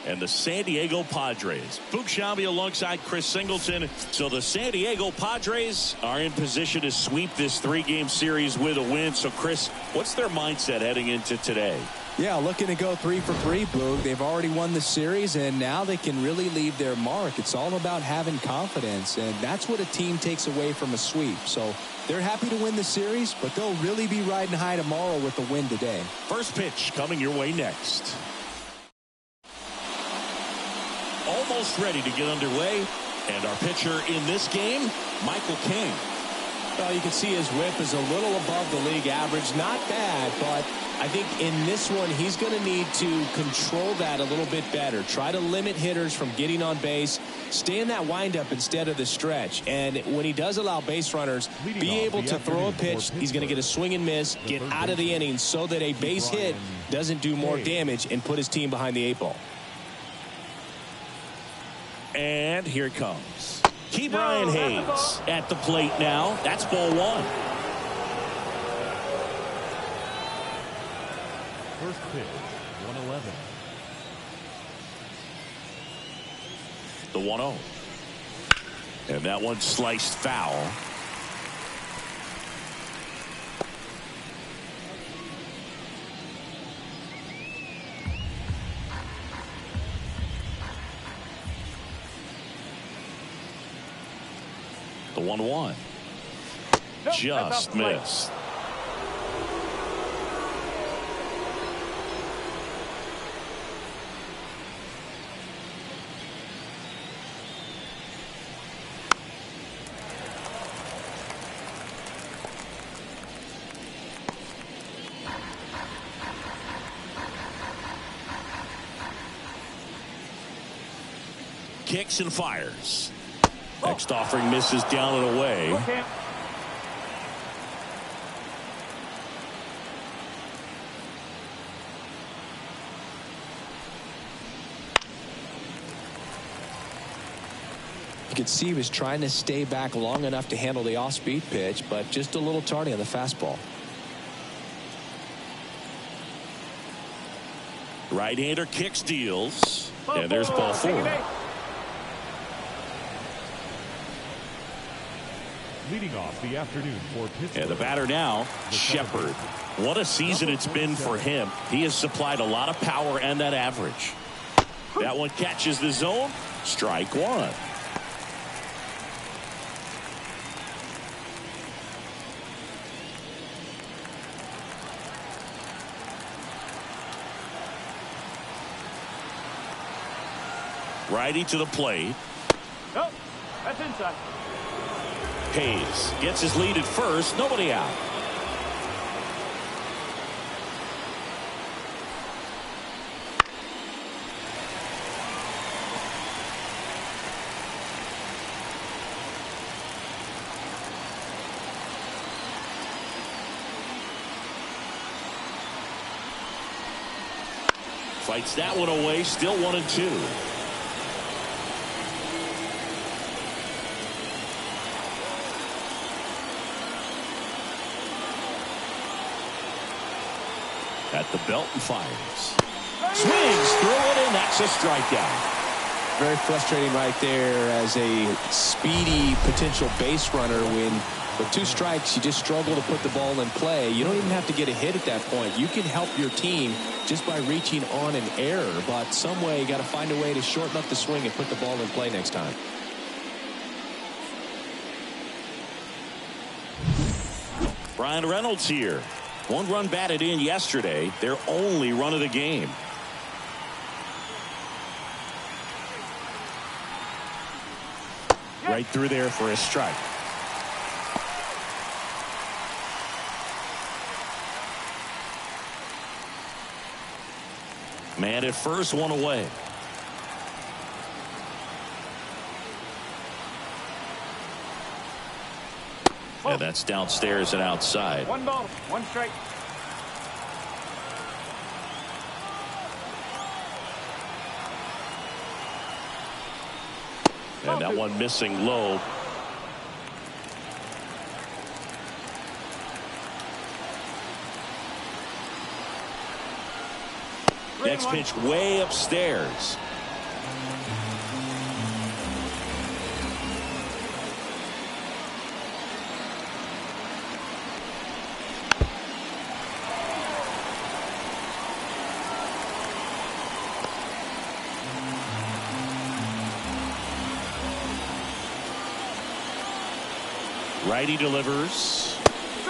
and the San Diego Padres. Boog Sciambi alongside Chris Singleton. So the San Diego Padres are in position to sweep this 3-game series with a win. So Chris, what's their mindset heading into today? Yeah, looking to go 3 for 3, Boog. They've already won the series, and now they can really leave their mark. It's all about having confidence, and that's what a team takes away from a sweep. So they're happy to win the series, but they'll really be riding high tomorrow with the win today. First pitch coming your way next. Almost ready to get underway, and our pitcher in this game, Michael King. Well, you can see his whip is a little above the league average. Not bad, but I think in this one, he's going to need to control that a little bit better. Try to limit hitters from getting on base. Stay in that windup instead of the stretch. And when he does allow base runners, be able to throw a pitch. He's going to get a swing and miss, get out of the inning so that a base hit doesn't do more damage and put his team behind the 8 ball. And here it comes. Brian Hayes at the plate now. That's ball 1. First pitch, 111. The 1-0. And that one sliced foul. The 1-1. Just missed. Kicks and fires. Next offering misses down and away. Okay. You could see he was trying to stay back long enough to handle the off-speed pitch, but just a little tardy on the fastball. Right-hander kicks, deals. And there's ball 4. Leading off the afternoon for Pittsburgh. And the batter now, Shepard. What a season it's been for him. He has supplied a lot of power and that average. That one catches the zone. Strike 1. Righty to the plate. Oh, that's inside. Hayes gets his lead at first. Nobody out. Fights that one away. Still 1-2. At the belt and fires. Swings through it, and that's a strikeout. Very frustrating right there as a speedy potential base runner when with 2 strikes you just struggle to put the ball in play. You don't even have to get a hit at that point. You can help your team just by reaching on an error, but some way you got to find a way to shorten up the swing and put the ball in play next time. Brian Reynolds here. 1 run batted in yesterday, their only run of the game. Right through there for a strike. Man at first, 1 away. And that's downstairs and outside. 1 ball, 1 strike. And that one missing low. Next pitch way upstairs. Righty delivers.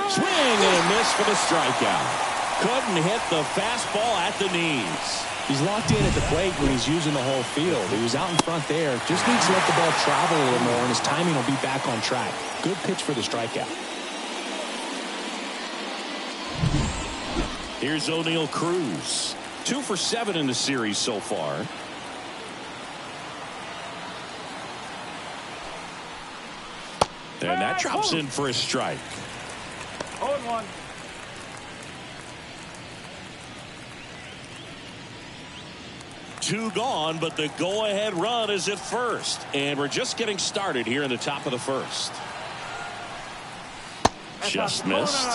Swing and a miss for the strikeout. Couldn't hit the fastball at the knees. He's locked in at the plate when he's using the whole field. He was out in front there. Just needs to let the ball travel a little more, and his timing will be back on track. Good pitch for the strikeout. Here's O'Neal Cruz. 2 for 7 in the series so far. And that drops in for a strike. 0-1. Two gone, but the go-ahead run is at first. And we're just getting started here in the top of the first. Just missed.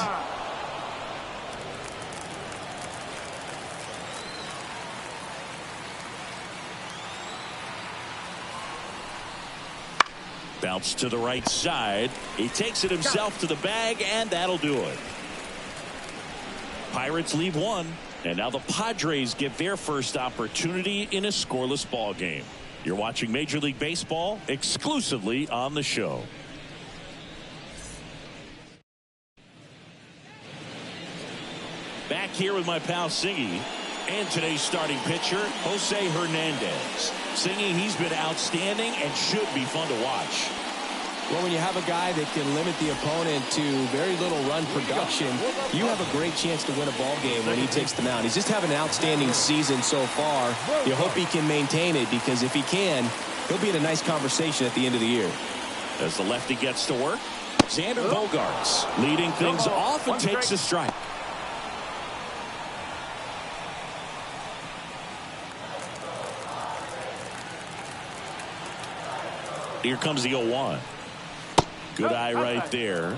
Bounce to the right side. He takes it himself to the bag, and that'll do it. Pirates leave 1. And now the Padres get their first opportunity in a scoreless ball game. You're watching Major League Baseball exclusively on the show. Back here with my pal Singy and today's starting pitcher, Jose Hernandez. Singy, he's been outstanding and should be fun to watch. Well, when you have a guy that can limit the opponent to very little run production, you have a great chance to win a ball game when he takes the mound. He's just having an outstanding season so far. You hope he can maintain it, because if he can, he'll be in a nice conversation at the end of the year. As the lefty gets to work, Xander Bogaerts leading things off and takes a strike. Here comes the 0-1. Good eye right there.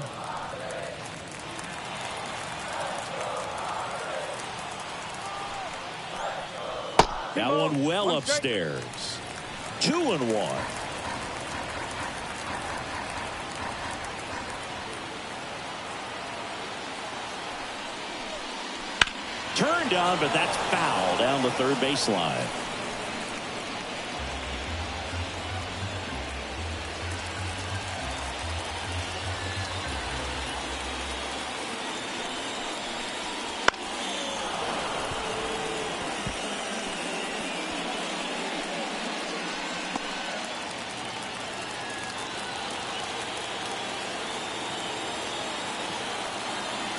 That one well upstairs. 2-1. Turned on, but that's foul down the third baseline.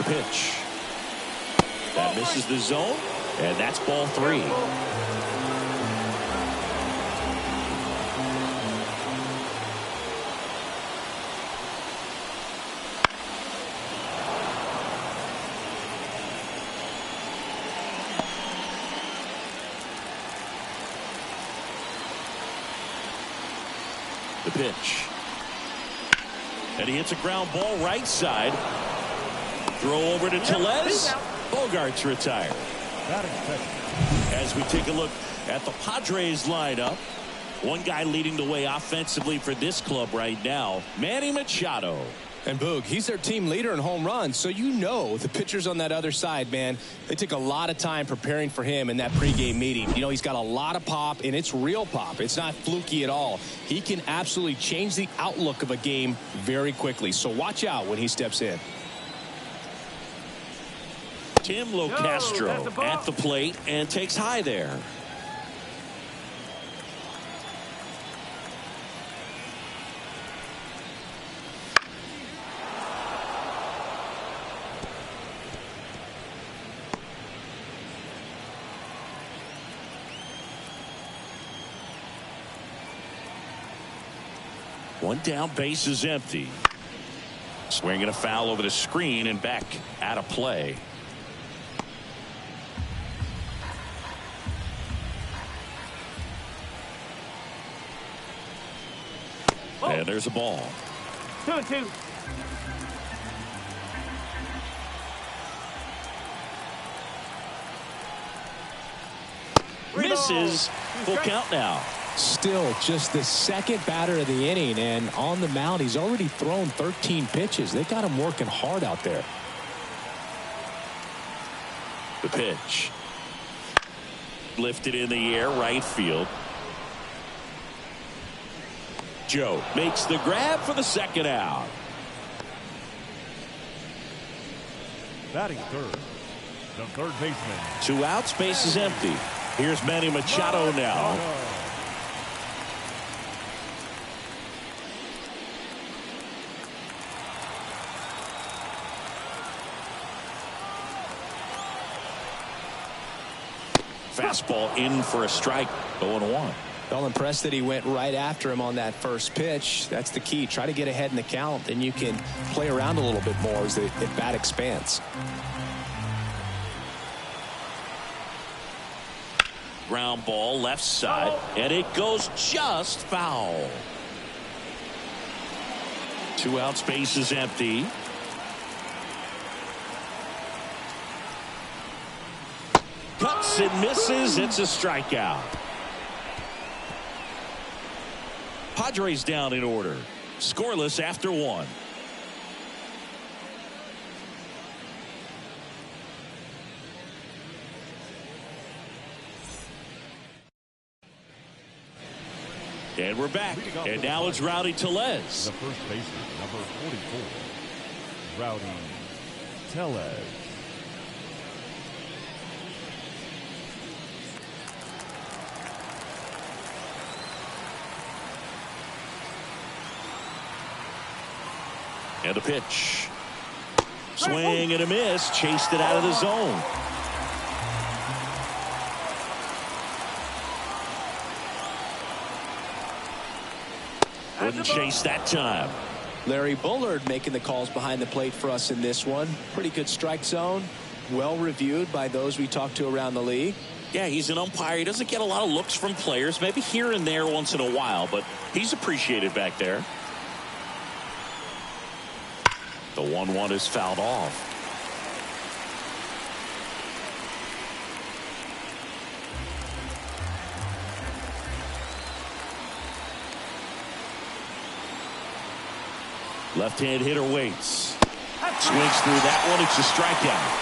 Pitch. That misses the zone, and that's ball 3. The pitch. And he hits a ground ball right side. Throw over to Tellez. Bogaerts retired. As we take a look at the Padres lineup, one guy leading the way offensively for this club right now, Manny Machado. And Boog, he's their team leader in home runs, so you know the pitchers on that other side, man, they took a lot of time preparing for him in that pregame meeting. You know, he's got a lot of pop, and it's real pop. It's not fluky at all. He can absolutely change the outlook of a game very quickly, so watch out when he steps in. Tim Locastro at the plate and takes high there. One down, base is empty. Swinging a foul over the screen and back out of play. And there's a ball. 2-2. Misses. Full count now. Still just the second batter of the inning, and on the mound he's already thrown 13 pitches. They got him working hard out there. The pitch. Lifted in the air, right field. Joe makes the grab for the second out. Batting third, the third baseman. 2 outs, base is empty. Here's Manny Machado now. Fastball in for a strike. 0-1. Well, impressed that he went right after him on that first pitch. That's the key. Try to get ahead in the count, then you can play around a little bit more as the bat expands. Ground ball left side, and it goes just foul. 2 outs, base is empty. Cuts and misses. It's a strikeout. Padres down in order. Scoreless after 1. And we're back. And now it's Rowdy Tellez. The first baseman, number 44, Rowdy Tellez. And a pitch. Swing and a miss. Chased it out of the zone. Wouldn't chase that time. Larry Bullard making the calls behind the plate for us in this one. Pretty good strike zone. Well reviewed by those we talked to around the league. Yeah, he's an umpire. He doesn't get a lot of looks from players. Maybe here and there once in a while, but he's appreciated back there. The 1-1 is fouled off. Left-hand hitter waits. Swings through that one. It's a strikeout.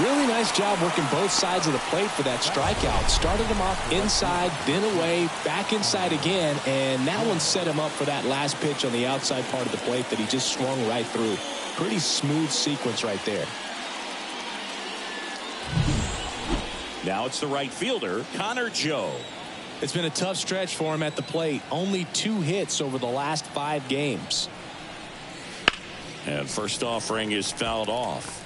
Really nice job working both sides of the plate for that strikeout. Started him off inside, then away, back inside again, and that one set him up for that last pitch on the outside part of the plate that he just swung right through. Pretty smooth sequence right there. Now it's the right fielder, Connor Joe. It's been a tough stretch for him at the plate. Only 2 hits over the last 5 games. And first offering is fouled off.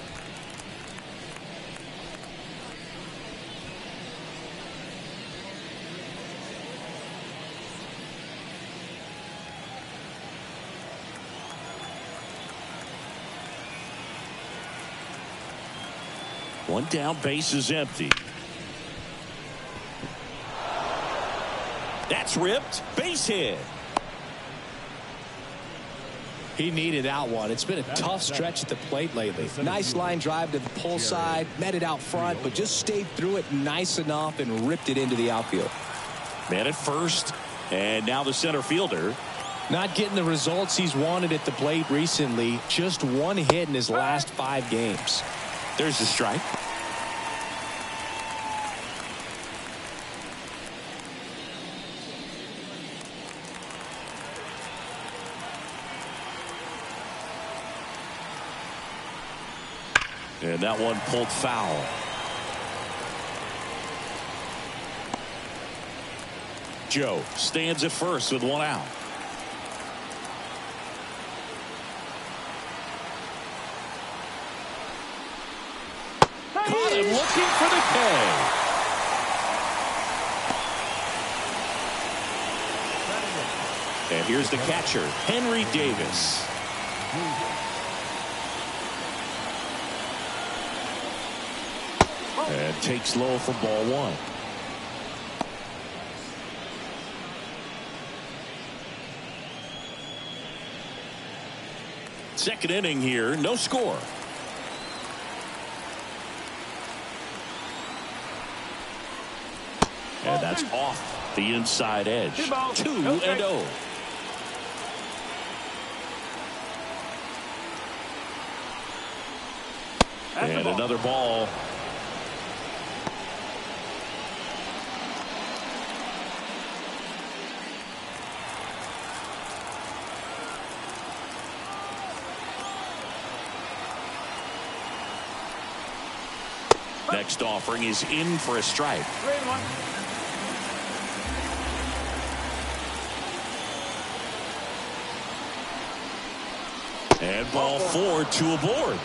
One down, base is empty. That's ripped. Base hit. He needed that one. It's been a tough stretch at the plate lately. Nice line drive to the pull side, met it out front, but just stayed through it nice enough and ripped it into the outfield. Man at first, and now the center fielder. Not getting the results he's wanted at the plate recently. Just 1 hit in his last 5 games. There's the strike. And that one pulled foul. Joe stands at first with 1 out. Caught him looking for the K. And here's the catcher, Henry Davis. And takes low for ball 1. Second inning here, no score. And that's off the inside edge. 2-0. And another ball. Next offering is in for a strike. 3-1. And ball 4, 2 aboard.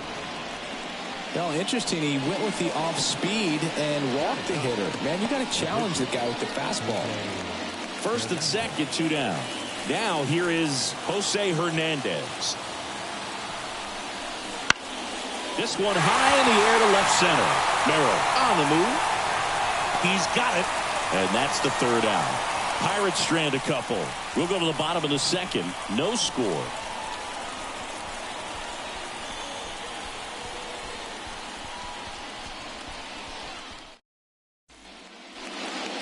Well, interesting. He went with the off speed and walked the hitter. Man, you got to challenge the guy with the fastball. First and second, 2 down. Now here is Jose Hernandez. This one high in the air to left center. Merrill on the move. He's got it. And that's the 3rd out. Pirates strand a couple. We'll go to the bottom of the 2nd. No score.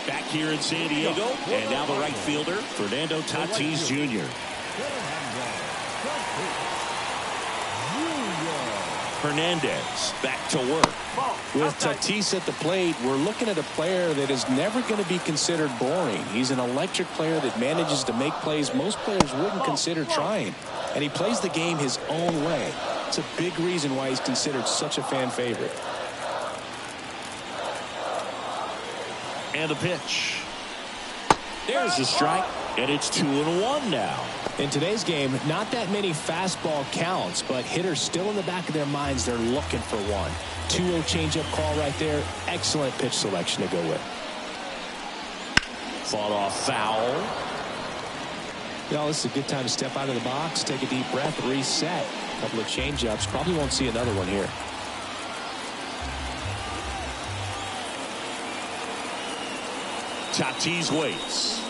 Back here in San Diego. And now the right fielder, Fernando Tatis Jr. Hernandez back to work. With Tatis at the plate, we're looking at a player that is never going to be considered boring. He's an electric player that manages to make plays most players wouldn't consider trying. And he plays the game his own way. It's a big reason why he's considered such a fan favorite. And a pitch. There's a strike. And it's 2-1 now. In today's game, not that many fastball counts, but hitters still in the back of their minds, they're looking for one. 2-0 changeup call right there. Excellent pitch selection to go with. Fought off foul. Well, this is a good time to step out of the box, take a deep breath, reset. A couple of changeups. Probably won't see another one here. Tatis waits.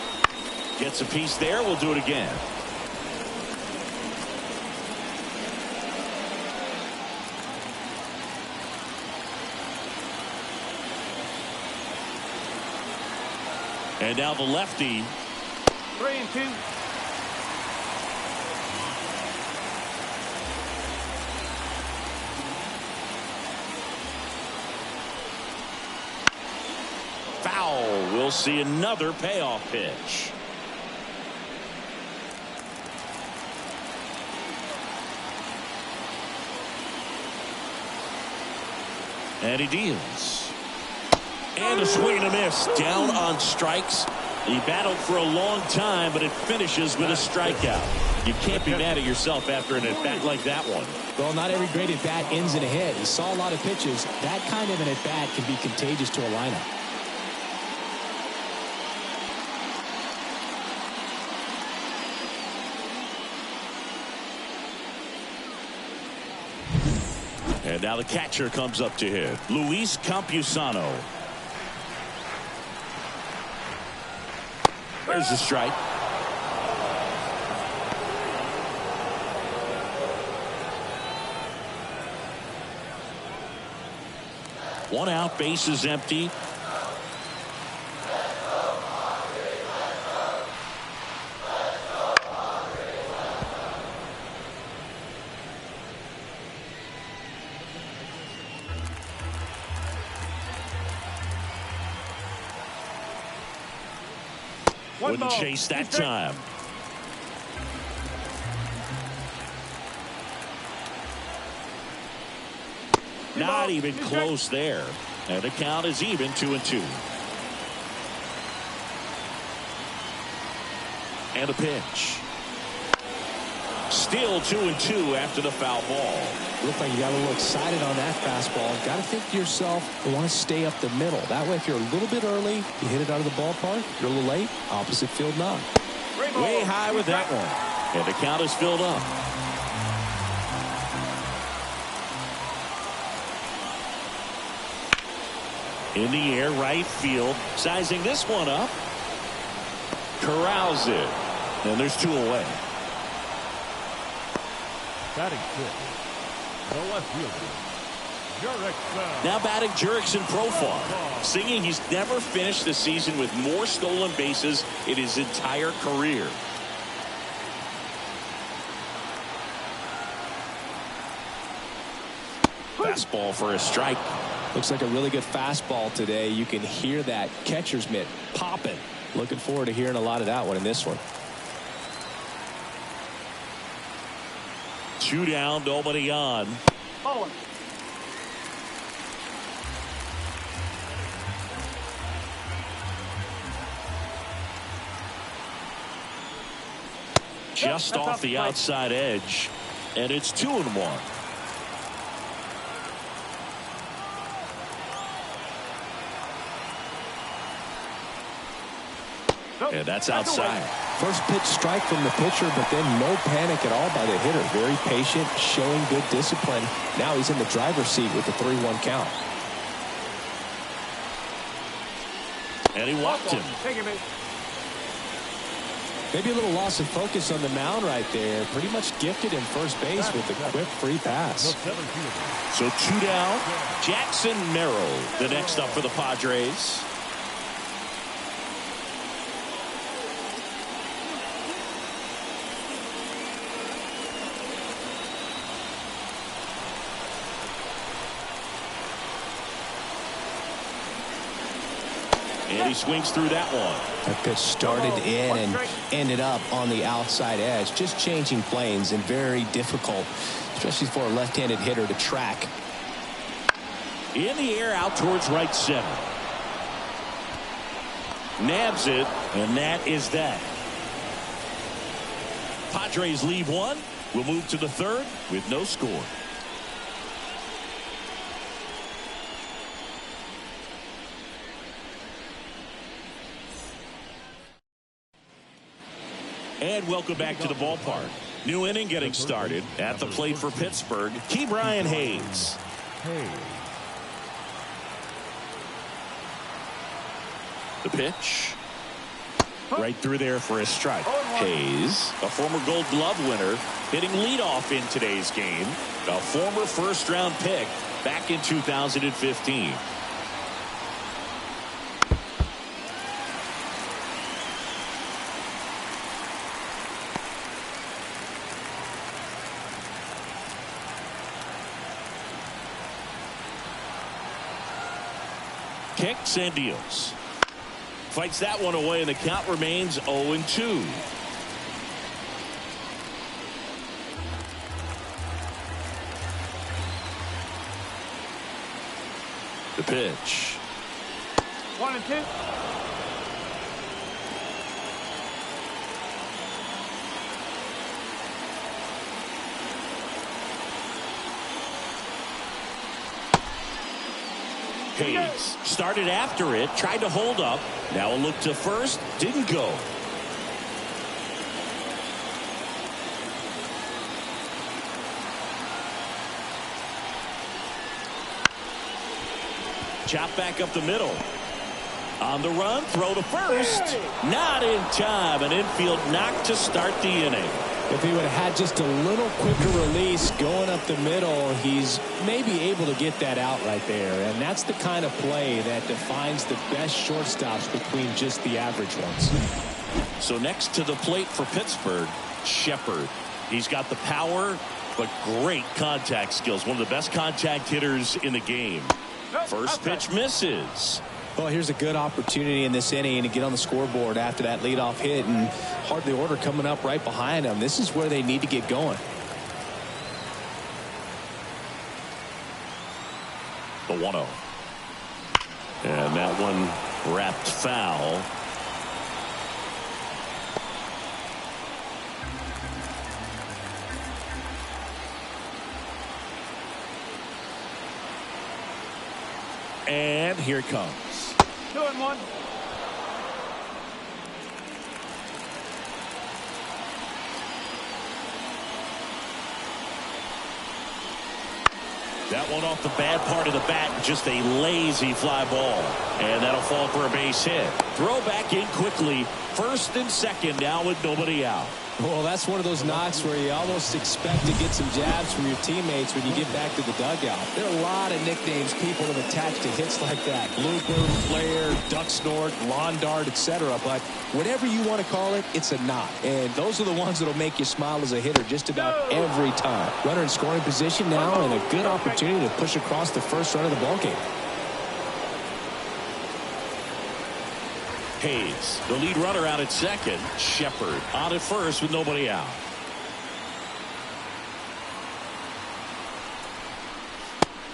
Gets a piece there. We'll do it again. And now the lefty. 3-2. Foul. We'll see another payoff pitch. And he deals. And a swing and a miss. Down on strikes. He battled for a long time, but it finishes with a strikeout. You can't be mad at yourself after an at-bat like that one. Well, not every great at-bat ends in a hit. He saw a lot of pitches. That kind of an at-bat can be contagious to a lineup. And now the catcher comes up to hit. Luis Campusano. There's the strike. One out, base is empty. Wouldn't chase that time. Not even close there. And the count is even 2-2. And a pitch. Still 2-2 after the foul ball. Looked like you got a little excited on that fastball. Got to think to yourself, you want to stay up the middle. That way, if you're a little bit early, you hit it out of the ballpark. If you're a little late, opposite field knock. Way high with that one. And the count is filled up. In the air, right field. Sizing this one up. Corrals it. And there's 2 away. Batting fifth, the left fielder, Jurickson. Now batting Jurickson Profar, singing he's never finished the season with more stolen bases in his entire career. Fastball for a strike. Looks like a really good fastball today. You can hear that catcher's mitt popping. Looking forward to hearing a lot of that one in this one. 2 down, nobody on. just off the outside edge, and it's 2-1. And that's outside. First pitch strike from the pitcher, but then no panic at all by the hitter. Very patient, showing good discipline. Now he's in the driver's seat with the 3-1 count. And he walked him. Maybe a little loss of focus on the mound right there. Pretty much gifted him first base with a quick free pass. So 2 down. Jackson Merrill, the next up for the Padres. And he swings through that one. That pitch started in and ended up on the outside edge. Just changing planes and very difficult, especially for a left-handed hitter to track. In the air out towards right center. Nabs it, and that is that. Padres leave one. We'll move to the third with no score. And welcome back to the ballpark. New inning getting started. At the plate for Pittsburgh, Ke'Bryan Hayes. The pitch. Right through there for a strike. Hayes, a former Gold Glove winner, hitting leadoff in today's game. A former first-round pick back in 2015. Kicks and deals. Fights that one away, and the count remains 0-2. The pitch. 1-2. Hayes started after it, tried to hold up. Now a look to first, didn't go. Chop back up the middle. On the run, throw to first. Not in time. An infield knock to start the inning. If he would have had just a little quicker release going up the middle, he's maybe able to get that out right there. And that's the kind of play that defines the best shortstops between just the average ones. So next to the plate for Pittsburgh, Shepard. He's got the power, but great contact skills. One of the best contact hitters in the game. First pitch misses. Well, here's a good opportunity in this inning to get on the scoreboard after that leadoff hit, and hardly order coming up right behind them. This is where they need to get going. The 1-0. And that one wrapped foul. And here it comes. 2-1. That one off the bad part of the bat, just a lazy fly ball. And that'll fall for a base hit. Throw back in quickly. First and second now with nobody out. Well, that's one of those knocks where you almost expect to get some jabs from your teammates when you get back to the dugout. There are a lot of nicknames people have attached to hits like that. Looper, flare, duck snort, lawn dart, etc. But whatever you want to call it, it's a knock. And those are the ones that'll make you smile as a hitter just about every time. Runner in scoring position now, and a good opportunity to push across the first run of the ballgame. Hayes, the lead runner out at second. Shepard on at first with nobody out.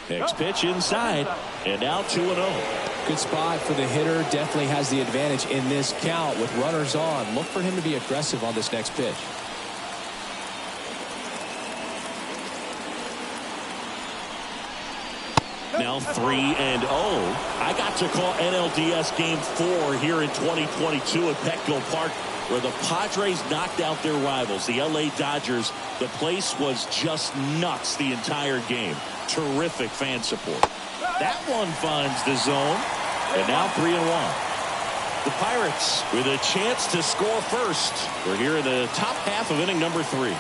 Next pitch inside, and now 2-0. Good spot for the hitter. Definitely has the advantage in this count with runners on. Look for him to be aggressive on this next pitch. Now 3-0. I got to call NLDS Game 4 here in 2022 at Petco Park, where the Padres knocked out their rivals, the LA Dodgers. The place was just nuts the entire game. Terrific fan support. That one finds the zone. And now 3-1. The Pirates with a chance to score first. We're here in the top half of inning number 3.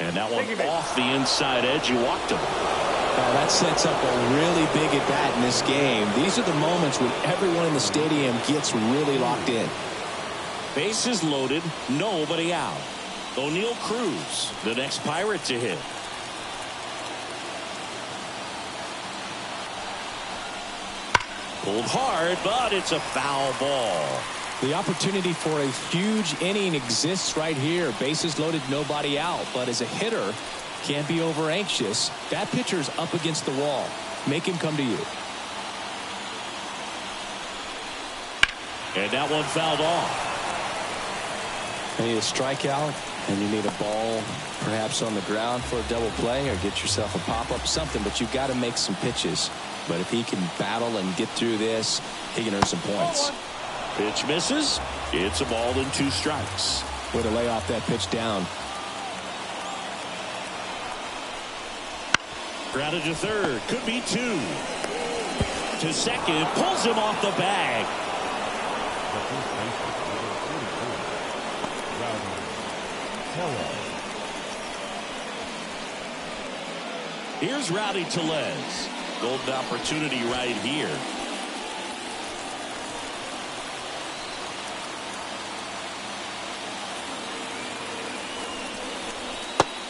And that one off the inside edge. You walked him. That sets up a really big at bat in this game. These are the moments when everyone in the stadium gets really locked in. Bases loaded, nobody out. O'Neal Cruz, the next Pirate to hit. Pulled hard, but it's a foul ball. The opportunity for a huge inning exists right here. Bases loaded, nobody out. But as a hitter, can't be over anxious. That pitcher's up against the wall. Make him come to you. And that one fouled off. You need a strikeout, and you need a ball perhaps on the ground for a double play, or get yourself a pop-up, something, but you've got to make some pitches. But if he can battle and get through this, he can earn some points. Pitch misses. It's a ball and 2 strikes. Way to lay off that pitch down. Grounded to third. Could be 2. To second. Pulls him off the bag. Here's Rowdy Tellez. Golden opportunity right here.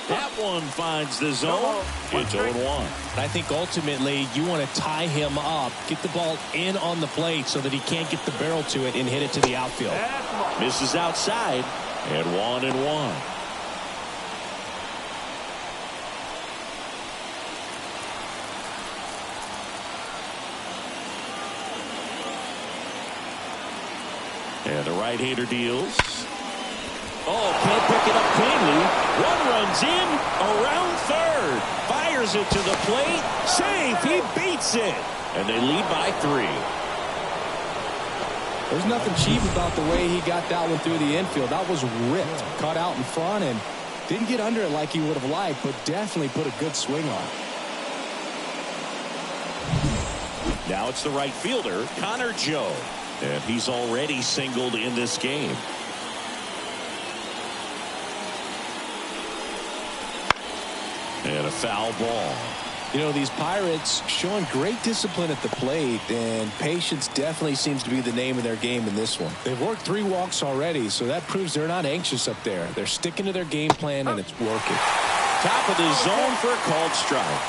That one finds the zone. It's 0-1. I think ultimately you want to tie him up, get the ball in on the plate so that he can't get the barrel to it and hit it to the outfield. Misses outside, and 1-1. And the right-hander deals. Oh, can't pick it up cleanly. One runs in, around third. Fires it to the plate. Safe. He beats it. And they lead by 3. There's nothing cheap about the way he got that one through the infield. That was ripped. Caught out in front and didn't get under it like he would have liked, but definitely put a good swing on. Now it's the right fielder, Connor Joe. And he's already singled in this game. And a foul ball. You know, these Pirates showing great discipline at the plate, and patience definitely seems to be the name of their game in this one. They've worked 3 walks already, so that proves they're not anxious up there. They're sticking to their game plan, and it's working. Top of the zone for a called strike.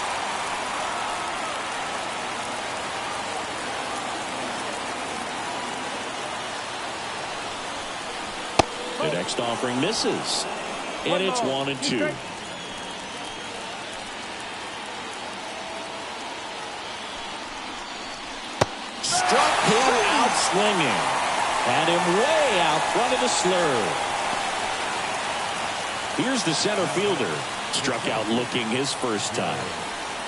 The next offering misses. And it's 1-2. Struck him out swinging. Had him way out front of the slurve. Here's the center fielder. Struck out looking his first time.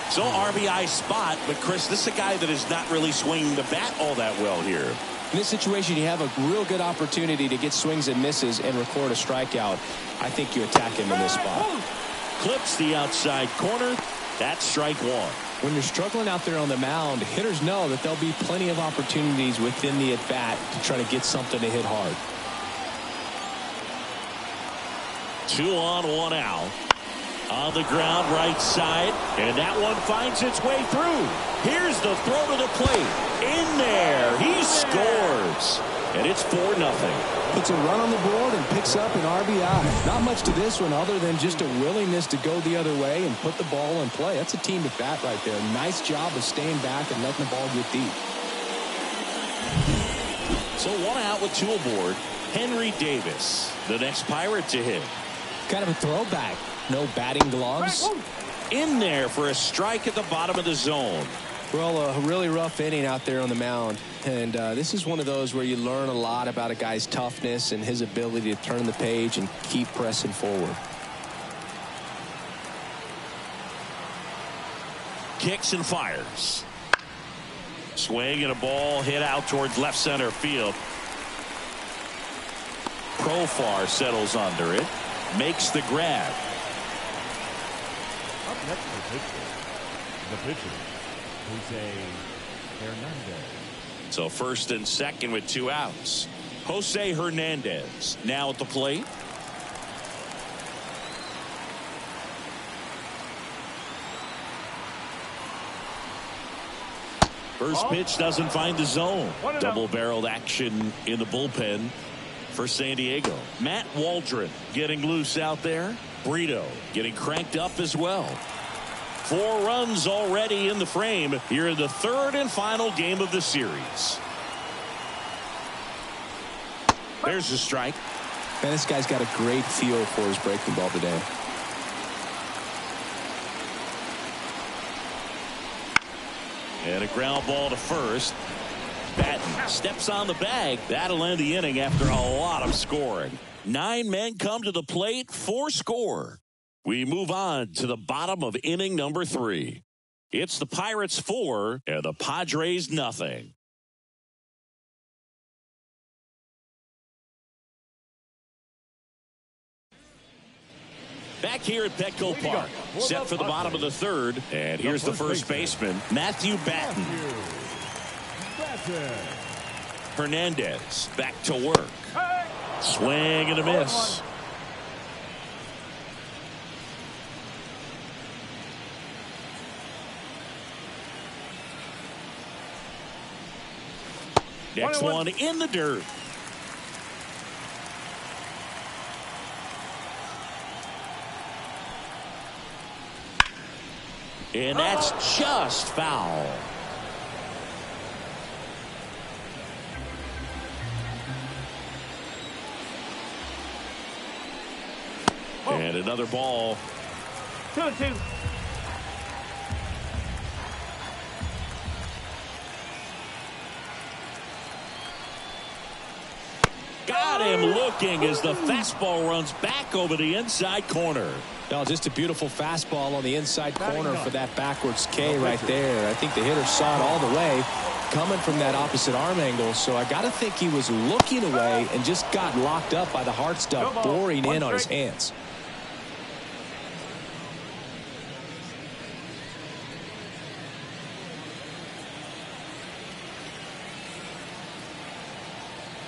So RBI spot, but Chris, this is a guy that is not really swinging the bat all that well here. In this situation, you have a real good opportunity to get swings and misses and record a strikeout. I think you attack him in this spot. Clips the outside corner. That's strike 1. When you're struggling out there on the mound, hitters know that there'll be plenty of opportunities within the at-bat to try to get something to hit hard. 2 on, 1 out. On the ground, right side, and that one finds its way through. Here's the throw to the plate. In there, he scores, and it's 4-0. Puts a run on the board and picks up an RBI. Not much to this one other than just a willingness to go the other way and put the ball in play. That's a team at bat right there. Nice job of staying back and letting the ball get deep. So 1 out with 2 aboard. Henry Davis, the next Pirate to hit. Kind of a throwback. No batting gloves. In there for a strike at the bottom of the zone. Well, a really rough inning out there on the mound. And this is one of those where you learn a lot about a guy's toughness and his ability to turn the page and keep pressing forward. kicks and fires. Swing and a ball hit out towards left center field. Profar settles under it. Makes the grab. Up next for Pittsburgh, the pitcher, Jose Hernandez. So first and second with 2 outs. Jose Hernandez now at the plate. First pitch doesn't find the zone. Double-barreled action in the bullpen for San Diego. Matt Waldron getting loose out there. Brito getting cranked up as well. 4 runs already in the frame here in the third and final game of the series. There's a strike. Man, this guy's got a great feel for his breaking ball today. And a ground ball to first. Batten steps on the bag. That'll end the inning after a lot of scoring. 9 men come to the plate, 4 score. We move on to the bottom of inning number 3. It's the Pirates 4 and the Padres nothing. Back here at Petco Park, set for the bottom of the third, and here's the first baseman, Matthew Batten. Hernandez back to work. Swing and a miss. Next one in the dirt. And that's just foul. And another ball. 2-2. Got him looking as the fastball runs back over the inside corner. Well, just a beautiful fastball on the inside corner for that backwards K right there. I think the hitter saw it all the way coming from that opposite arm angle. So I got to think he was looking away and just got locked up by the hard stuff boring in on his hands.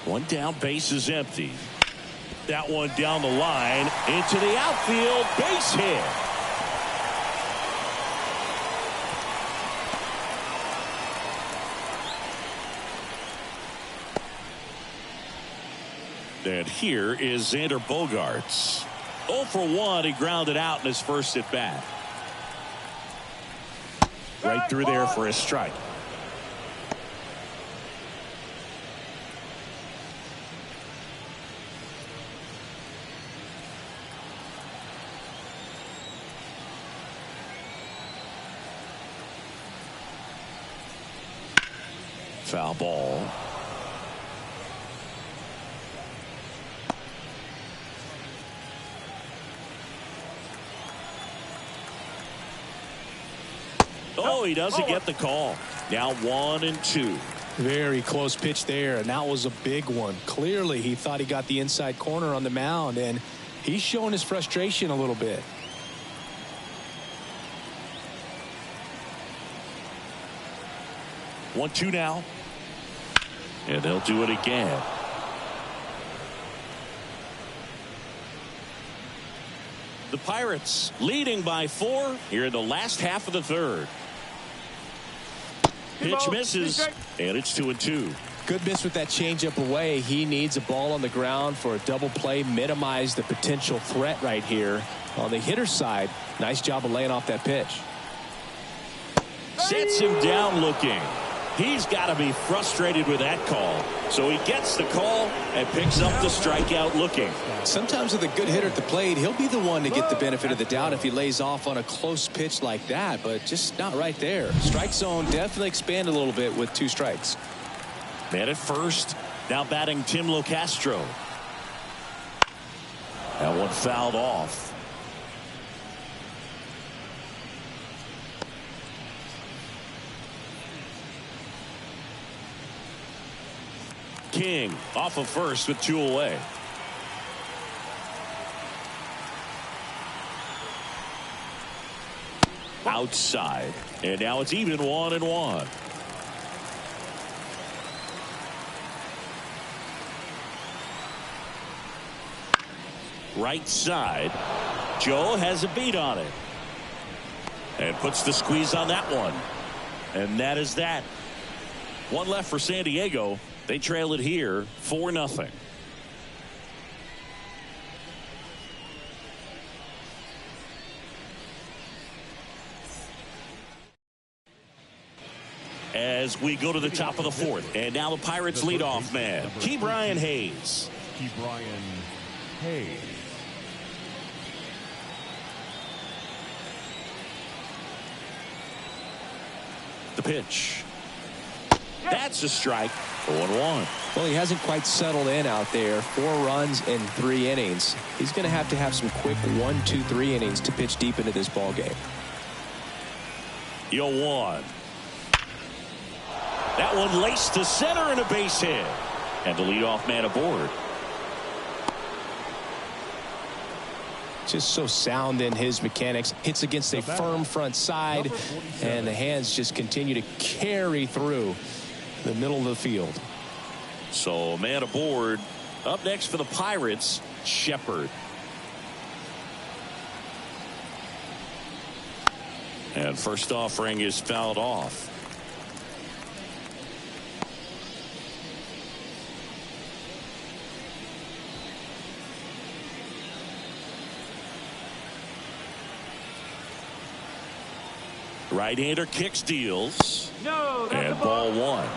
One down, base is empty. That one down the line into the outfield, base hit. And here is Xander Bogaerts. 0 for 1, he grounded out in his first at bat. Right through there for a strike. Foul ball. Oh, he doesn't get the call. Now 1-2. Very close pitch there, and that was a big one. Clearly, he thought he got the inside corner on the mound, and he's showing his frustration a little bit. 1-2 now. And they'll do it again. The Pirates leading by 4 here in the last half of the third. Pitch misses, and it's 2-2. Good miss with that changeup away. He needs a ball on the ground for a double play, minimize the potential threat right here. On the hitter's side, nice job of laying off that pitch. Sets him down looking. He's got to be frustrated with that call. So he gets the call and picks up the strikeout looking. Sometimes with a good hitter at the plate, he'll be the one to get the benefit of the doubt if he lays off on a close pitch like that, but just not right there. Strike zone definitely expanded a little bit with 2 strikes. Man at first, now batting Tim Locastro. That one fouled off. King off of first with 2 away. Outside, and now it's even 1-1. Right side, Joe has a beat on it and puts the squeeze on that one, and that is that. One left for San Diego. They trail it here 4-0. As we go to the top of the 4th, and now the Pirates leadoff man, Ke'Bryan Hayes. Ke'Bryan Hayes. The pitch. That's a strike. 0-1. Well, he hasn't quite settled in out there. 4 runs in 3 innings. He's going to have some quick 1, 2, 3 innings to pitch deep into this ball game. 0-1. That one laced to center and a base hit. And the leadoff man aboard. Just so sound in his mechanics. Hits against a firm front side, and the hands just continue to carry through the middle of the field. So man aboard. Up next for the Pirates, Shepard. And first offering is fouled off. Right-hander kicks, deals. No, that's and a ball. ball 1.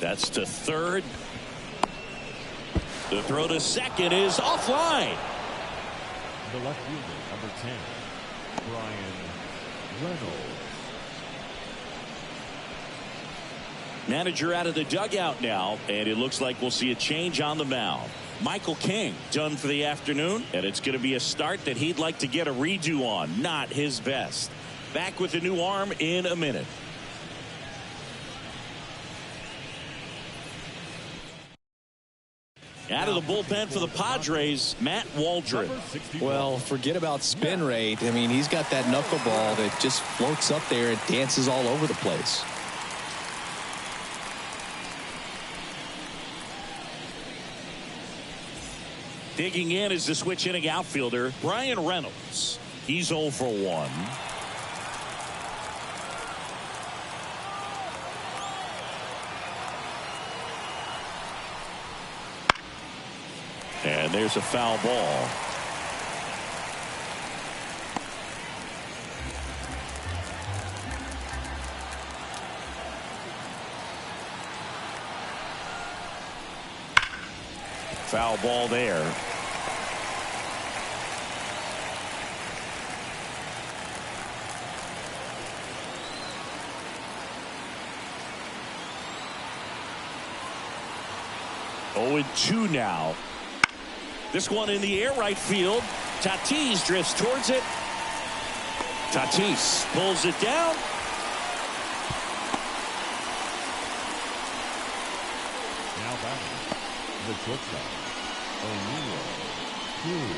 That's to third. The throw to second is offline. The left fielder, number 10, Bryan Reynolds. Manager out of the dugout now, and it looks like we'll see a change on the mound. Michael King done for the afternoon, and it's going to be a start that he'd like to get a redo on. Not his best. Back with a new arm in a minute. Out of the bullpen for the Padres, Matt Waldron. Well, forget about spin rate. I mean, he's got that knuckleball that just floats up there and dances all over the place. Digging in is the switch hitting outfielder, Bryan Reynolds. He's 0 for 1. And there's a foul ball. Foul ball there. Oh, 2 now. This one in the air right field. Tatis drifts towards it. Tatis pulls it down. Now batting, the shortstop, O'Neal Cruz.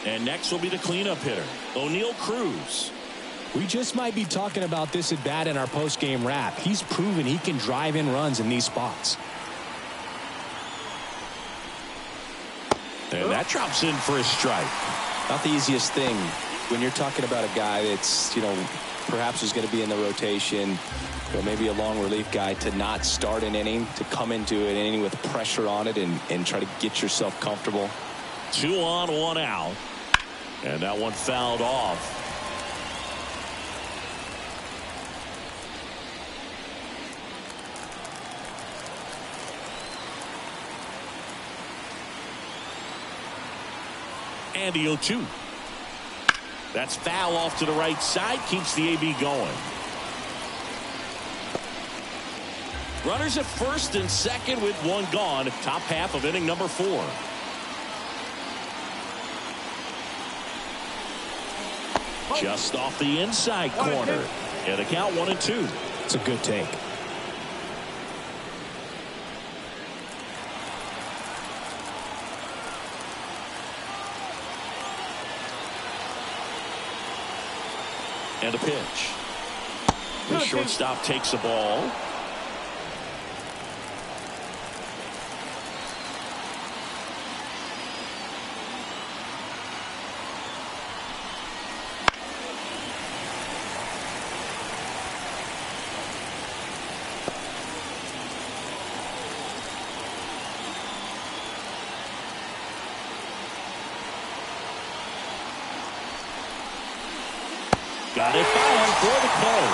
And next will be the cleanup hitter, O'Neal Cruz. We just might be talking about this at bat in our post-game wrap. He's proven he can drive in runs in these spots. And that drops in for a strike. Not the easiest thing when you're talking about a guy that's, perhaps is going to be in the rotation, or maybe a long relief guy, to not start an inning, to come into an inning with pressure on it and try to get yourself comfortable. 2 on, 1 out. And that one fouled off. And the 0-2. That's foul off to the right side. Keeps the AB going. Runners at first and second with 1 gone. Top half of inning number 4. Just off the inside corner. And the count 1-2. It's a good take. And a pitch. The shortstop takes the ball. Got it fouled for the play.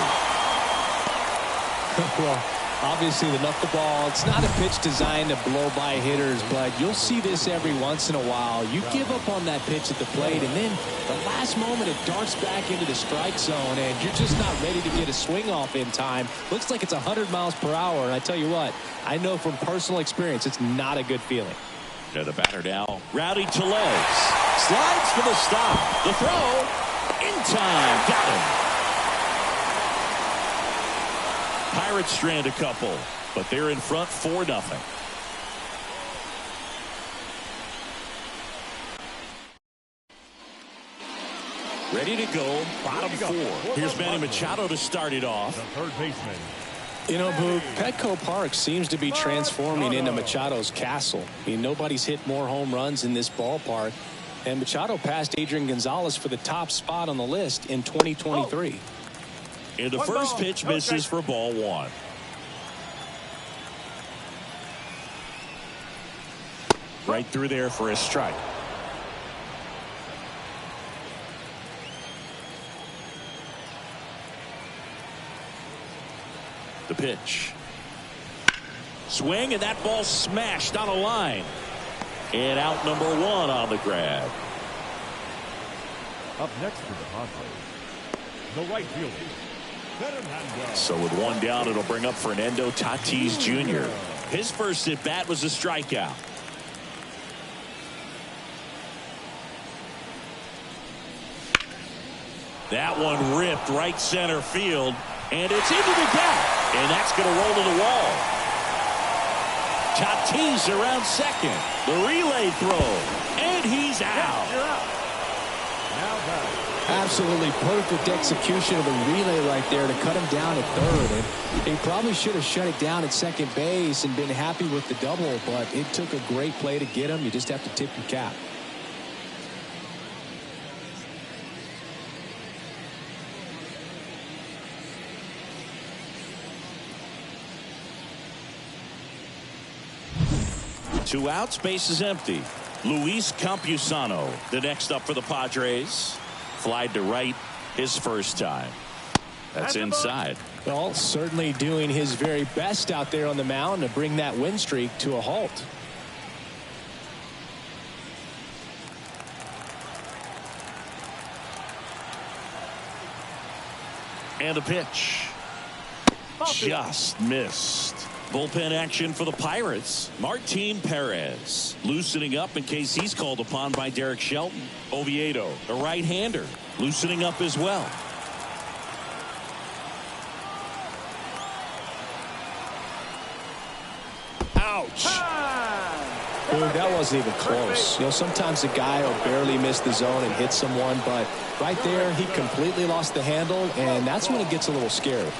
Well, obviously the knuckleball, it's not a pitch designed to blow by hitters, but you'll see this every once in a while. You give up on that pitch at the plate, and then the last moment it darts back into the strike zone, and you're just not ready to get a swing off in time. Looks like it's 100 miles per hour, and I tell you what, I know from personal experience it's not a good feeling. And the batter now, Rowdy Tellez. Slides for the stop. The throw. In time. Got him. Pirates strand a couple, but they're in front 4-0. Ready to go. Bottom 4. Here's Manny Machado to start it off. The third baseman. You know, Boog, Petco Park seems to be transforming into Machado's castle. I mean, nobody's hit more home runs in this ballpark. And Machado passed Adrian Gonzalez for the top spot on the list in 2023. And the first pitch misses for ball 1. Right through there for a strike. The pitch. Swing, and that ball smashed on a line. And out number 1 on the grab. Up next for the Padres, the right fielder. So with 1 down, it'll bring up Fernando Tatis Jr. His first at bat was a strikeout. That one ripped right center field, and it's into the gap, and that's going to roll to the wall. Tatis around second. The relay throw. And he's out. Absolutely perfect execution of the relay right there to cut him down at third. And he probably should have shut it down at second base and been happy with the double, but it took a great play to get him. You just have to tip your cap. Two outs, base is empty. Luis Campusano, the next up for the Padres. Flied to right his first time. That's inside. Well, certainly doing his very best out there on the mound to bring that win streak to a halt. And a pitch. Just missed. Bullpen action for the Pirates. Martin Perez loosening up in case he's called upon by Derek Shelton. Oviedo, a right-hander, loosening up as well. Ouch. Dude, that wasn't even close. You know, sometimes a guy will barely miss the zone and hit someone, but right there, he completely lost the handle, and that's when it gets a little scary.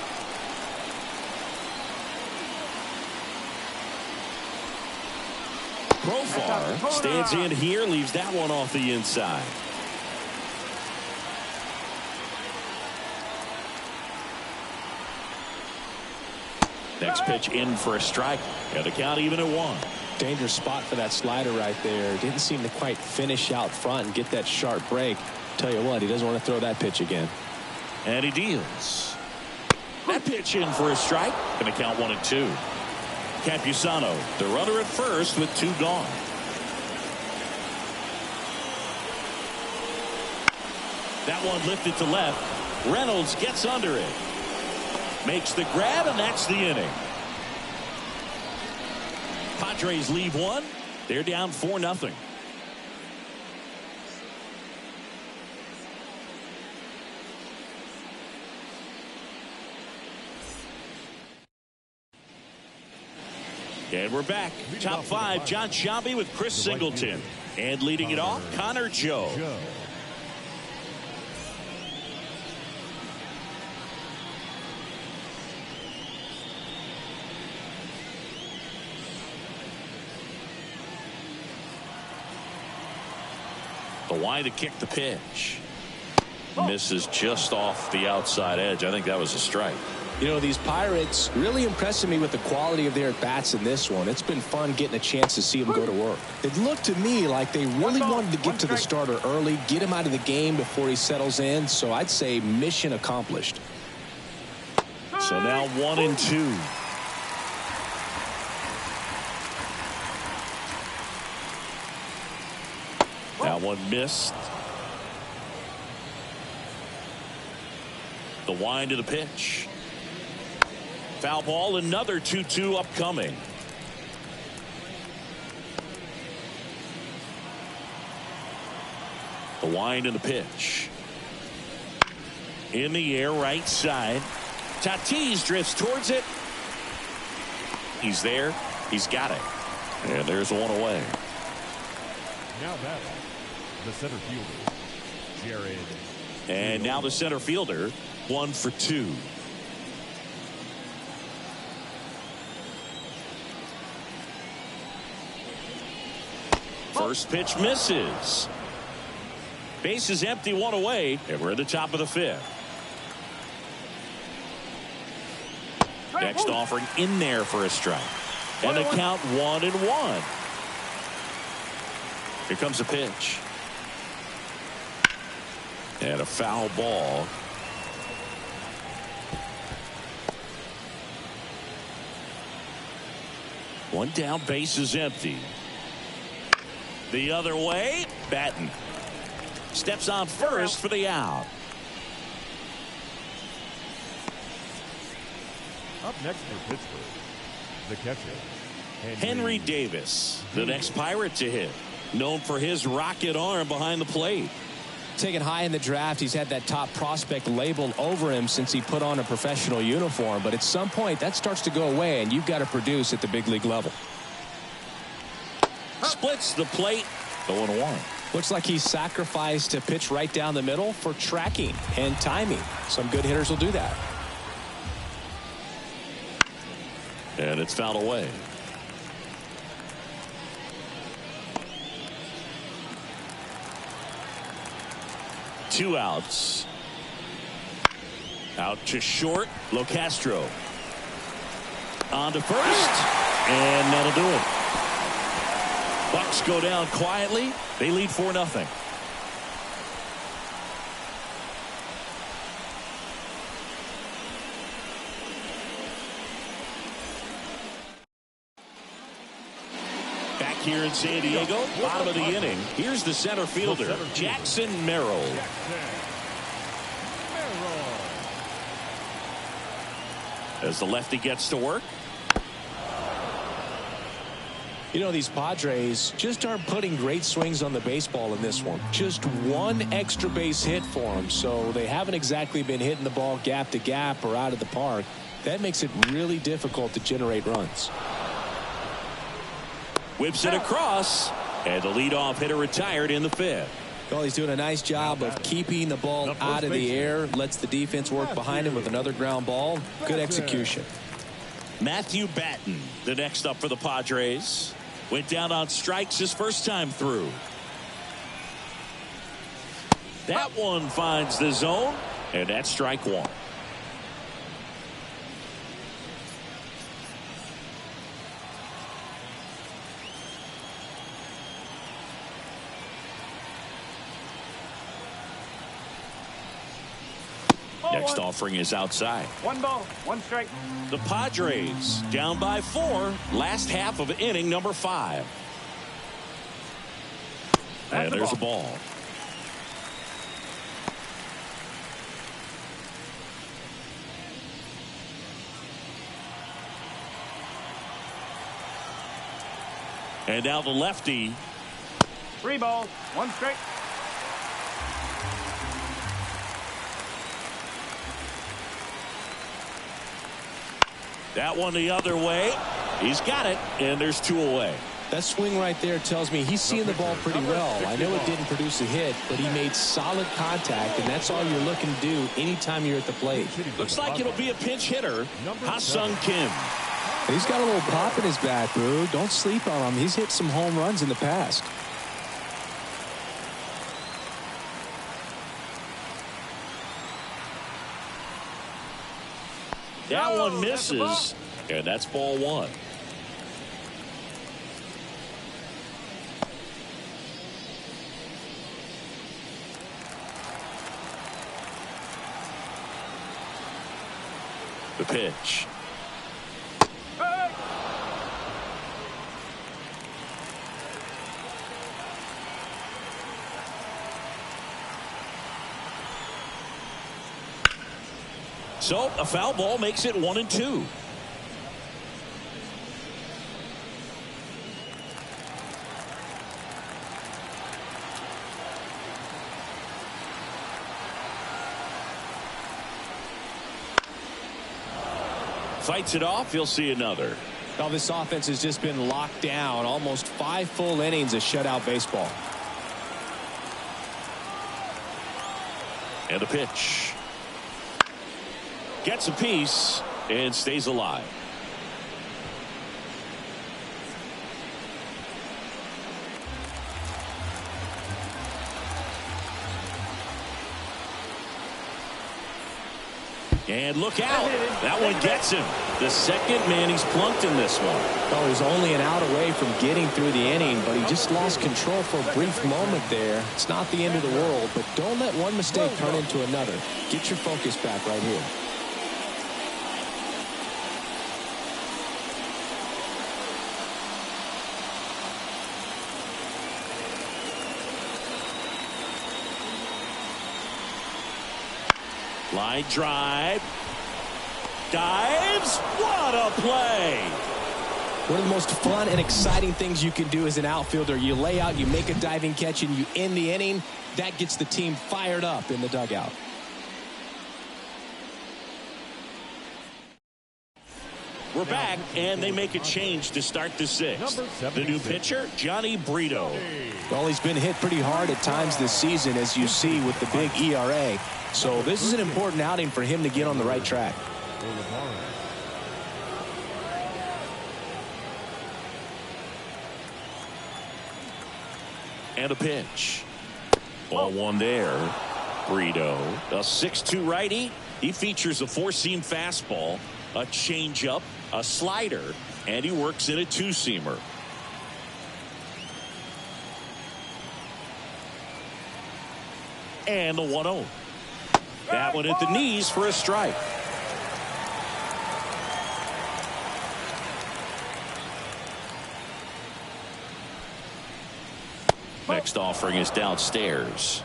Profar stands in here, leaves that one off the inside. Next pitch in for a strike. And the count even at 1. Dangerous spot for that slider right there. Didn't seem to quite finish out front and get that sharp break. Tell you what, he doesn't want to throw that pitch again. And he deals. That pitch in for a strike. And the count 1-2. Campusano, the runner at first with 2 gone. That one lifted to left. Reynolds gets under it. Makes the grab, and that's the inning. Padres leave 1. They're down 4-0. And we're back. Top five, John Sciambi with Chris Singleton. And leading it off, Connor Joe. The wide to kick the pitch. Misses just off the outside edge. I think that was a strike. You know, these Pirates really impressing me with the quality of their at-bats in this one. It's been fun getting a chance to see them go to work. It looked to me like they really wanted to get to the starter early, get him out of the game before he settles in. So I'd say mission accomplished. So now 1-2. That one missed. The wind of the pitch. Foul ball, another 2-2 upcoming. The wind of the pitch. In the air, right side. Tatis drifts towards it. He's there. He's got it. And there's one away. Now that the center fielder, Jared. And now the center fielder, 1 for 2. First pitch misses. Base is empty, 1 away, and we're at the top of the 5th. Next offering in there for a strike. And the count 1-1. Here comes a pitch. And a foul ball. One down, base is empty. The other way, Batten steps on first for the out. Up next for Pittsburgh, the catcher, Henry Davis, the next Pirate to hit. Known for his rocket arm behind the plate. Taken high in the draft, he's had that top prospect labeled over him since he put on a professional uniform. But at some point, that starts to go away, and you've got to produce at the big league level. Splits the plate, 0-1. Looks like he's sacrificed a pitch right down the middle for tracking and timing. Some good hitters will do that. And it's fouled away. Two outs. Out to short. Locastro. On to first. And that'll do it. Bucks go down quietly. They lead 4-0. Back here in San Diego, bottom of the inning. Here's the center fielder, Jackson Merrill. As the lefty gets to work. You know, these Padres just aren't putting great swings on the baseball in this one. Just one extra base hit for them, so they haven't exactly been hitting the ball gap to gap or out of the park. That makes it really difficult to generate runs. Whips it across, and the leadoff hitter retired in the 5th. Well, he's doing a nice job of keeping the ball out of the air. Lets the defense work behind him with another ground ball. Good execution. Matthew Batten, the next up for the Padres. Went down on strikes his first time through. That one finds the zone, and that's strike 1. Next offering is outside. 1 ball, 1 strike. The Padres down by 4. Last half of inning number 5. And there's a ball. And now the lefty. 3 balls, 1 strike. That one the other way. He's got it, and there's 2 away. That swing right there tells me he's seeing the ball pretty well. I know it didn't produce a hit, but he made solid contact, and that's all you're looking to do anytime you're at the plate. Looks like it'll be a pinch hitter, Ha-Sung Kim. He's got a little pop in his bat, Boo. Don't sleep on him. He's hit some home runs in the past. That one misses, and that's ball 1. The pitch. So a foul ball makes it 1-2. Fights it off. He'll see another. Well, this offense has just been locked down. Almost 5 full innings of shutout baseball. And the pitch. Gets a piece and stays alive. And look out. That one gets him. The second man he's plunked in this one. Oh, he's only an out away from getting through the inning, but he just lost control for a brief moment there. It's not the end of the world, but don't let one mistake turn into another. Get your focus back right here. Line drive. Dives. What a play. One of the most fun and exciting things you can do as an outfielder. You lay out, you make a diving catch, and you end the inning. That gets the team fired up in the dugout. We're back, and they make a change to start the 6th. The new pitcher, Johnny Brito. Well, he's been hit pretty hard at times this season, as you see with the big ERA. So this is an important outing for him to get on the right track. And a pitch. Ball 1 there. Brito, a 6'2 righty. He features a 4-seam fastball, a changeup, a slider, and he works in a 2-seamer. And the 1-0. That one at the knees for a strike. Next offering is downstairs.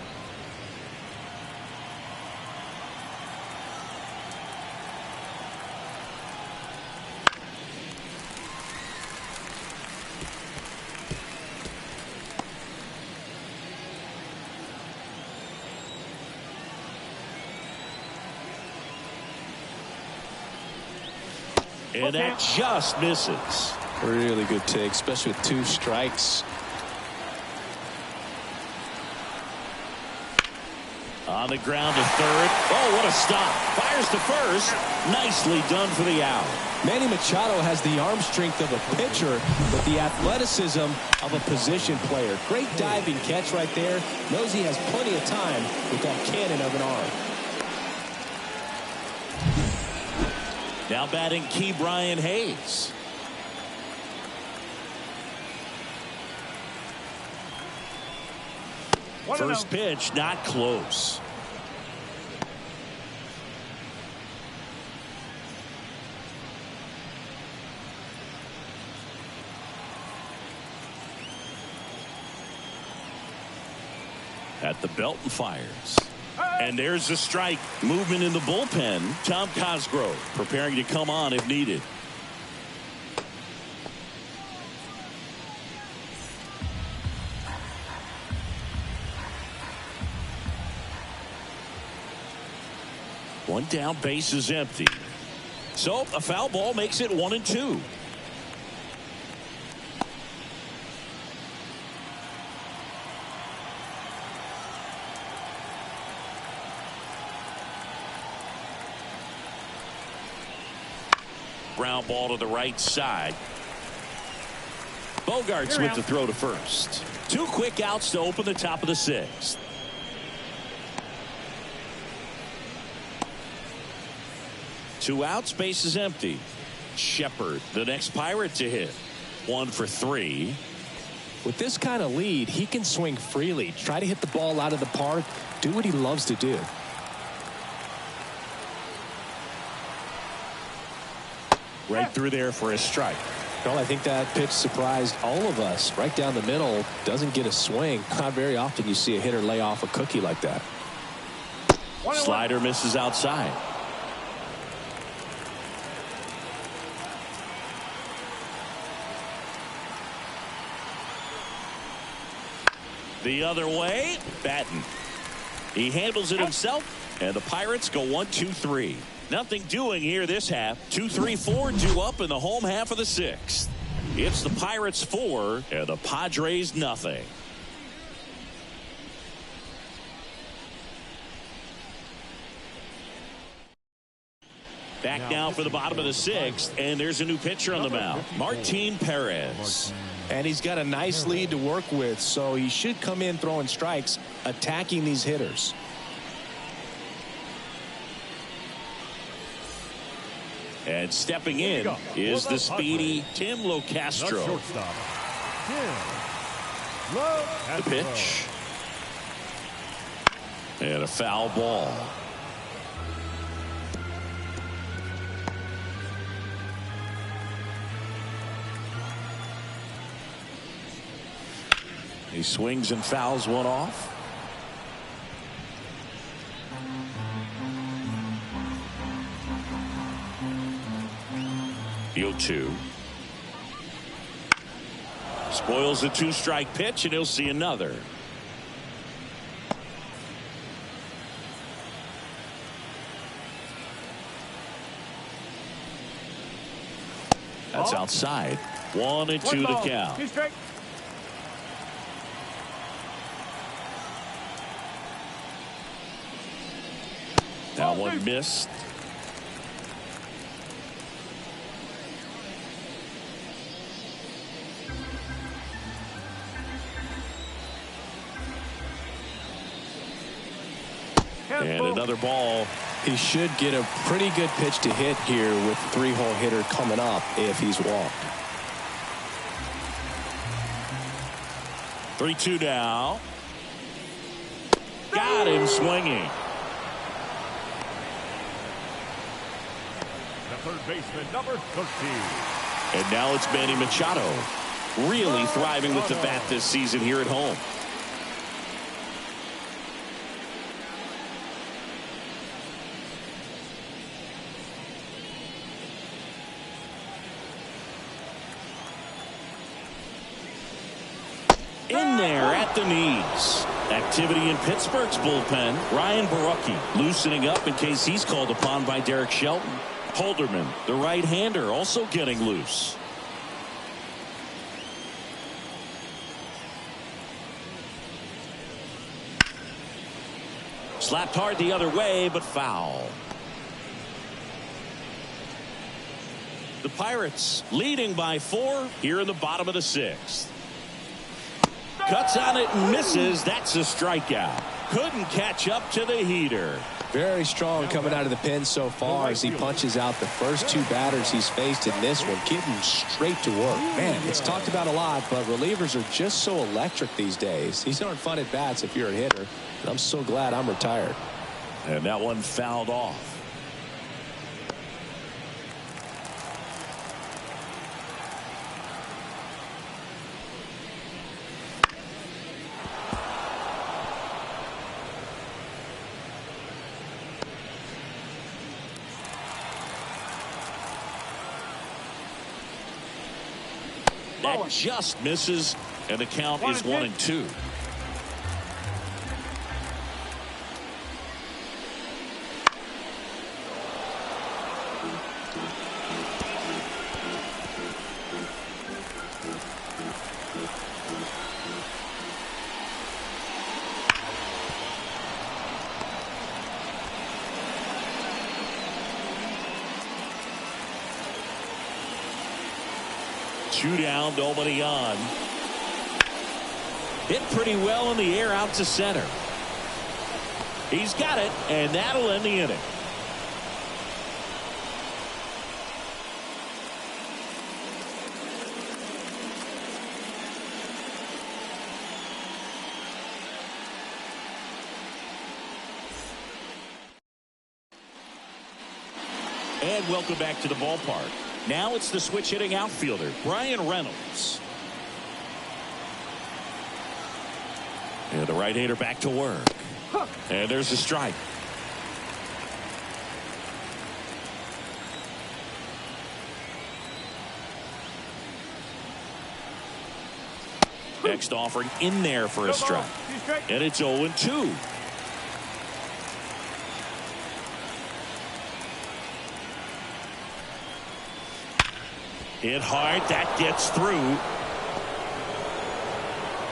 And that just misses. Really good take, especially with 2 strikes. On the ground to third. Oh, what a stop. Fires to first. Nicely done for the out. Manny Machado has the arm strength of a pitcher, but the athleticism of a position player. Great diving catch right there. Knows he has plenty of time with that cannon of an arm. Now batting Key Brian Hayes. First pitch, not close. At the belt and fires. And there's a strike. Movement in the bullpen. Tom Cosgrove preparing to come on if needed. One down, base is empty. So a foul ball makes it 1-2. Ground ball to the right side. Bogarts with the throw to first. 2 quick outs to open the top of the 6th. Two outs, base is empty. Shepard, the next Pirate to hit. 1 for 3. With this kind of lead, he can swing freely, try to hit the ball out of the park, do what he loves to do. Right through there for a strike. Well, I think that pitch surprised all of us. Right down the middle, doesn't get a swing. Not very often you see a hitter lay off a cookie like that. Slider misses outside. The other way, Batten. He handles it himself, and the Pirates go 1-2-3. Nothing doing here this half. 2-3-4 due up in the home half of the 6th. It's the Pirates 4 and the Padres nothing. Back now for the bottom of the 6th, and there's a new pitcher on the mound, Martin Perez. And he's got a nice lead to work with, so he should come in throwing strikes, attacking these hitters. And stepping in is the speedy Tim Locastro. The pitch. And a foul ball. He swings and fouls one off. The 0-2. Spoils the 2-strike pitch, and he'll see another. That's outside. 1-2 to count. 2 strike. That one missed. And another ball. He should get a pretty good pitch to hit here with the 3-hole hitter coming up if he's walked. 3-2 now. Got him swinging. The third baseman, number 13. And now it's Manny Machado. Really thriving with the bat this season here at home. In there at the knees. Activity in Pittsburgh's bullpen. Ryan Barucki loosening up in case he's called upon by Derek Shelton. Holderman, the right-hander, also getting loose. Slapped hard the other way, but foul. The Pirates leading by 4 here in the bottom of the 6th. Cuts on it and misses. That's a strikeout. Couldn't catch up to the heater. Very strong coming out of the pen so far as he punches out the first 2 batters he's faced in this one, getting straight to work. Man, it's talked about a lot, but relievers are just so electric these days. These aren't fun at bats if you're a hitter, and I'm so glad I'm retired. And that one fouled off. That just misses, and the count is 1-2. 2 down, nobody on. Hit pretty well in the air out to center. He's got it, and that'll end the inning. And welcome back to the ballpark. Now it's the switch hitting outfielder, Brian Reynolds. And the right-hander back to work. And there's a strike. Next offering in there for a strike. And it's 0-2. Hit hard. That gets through.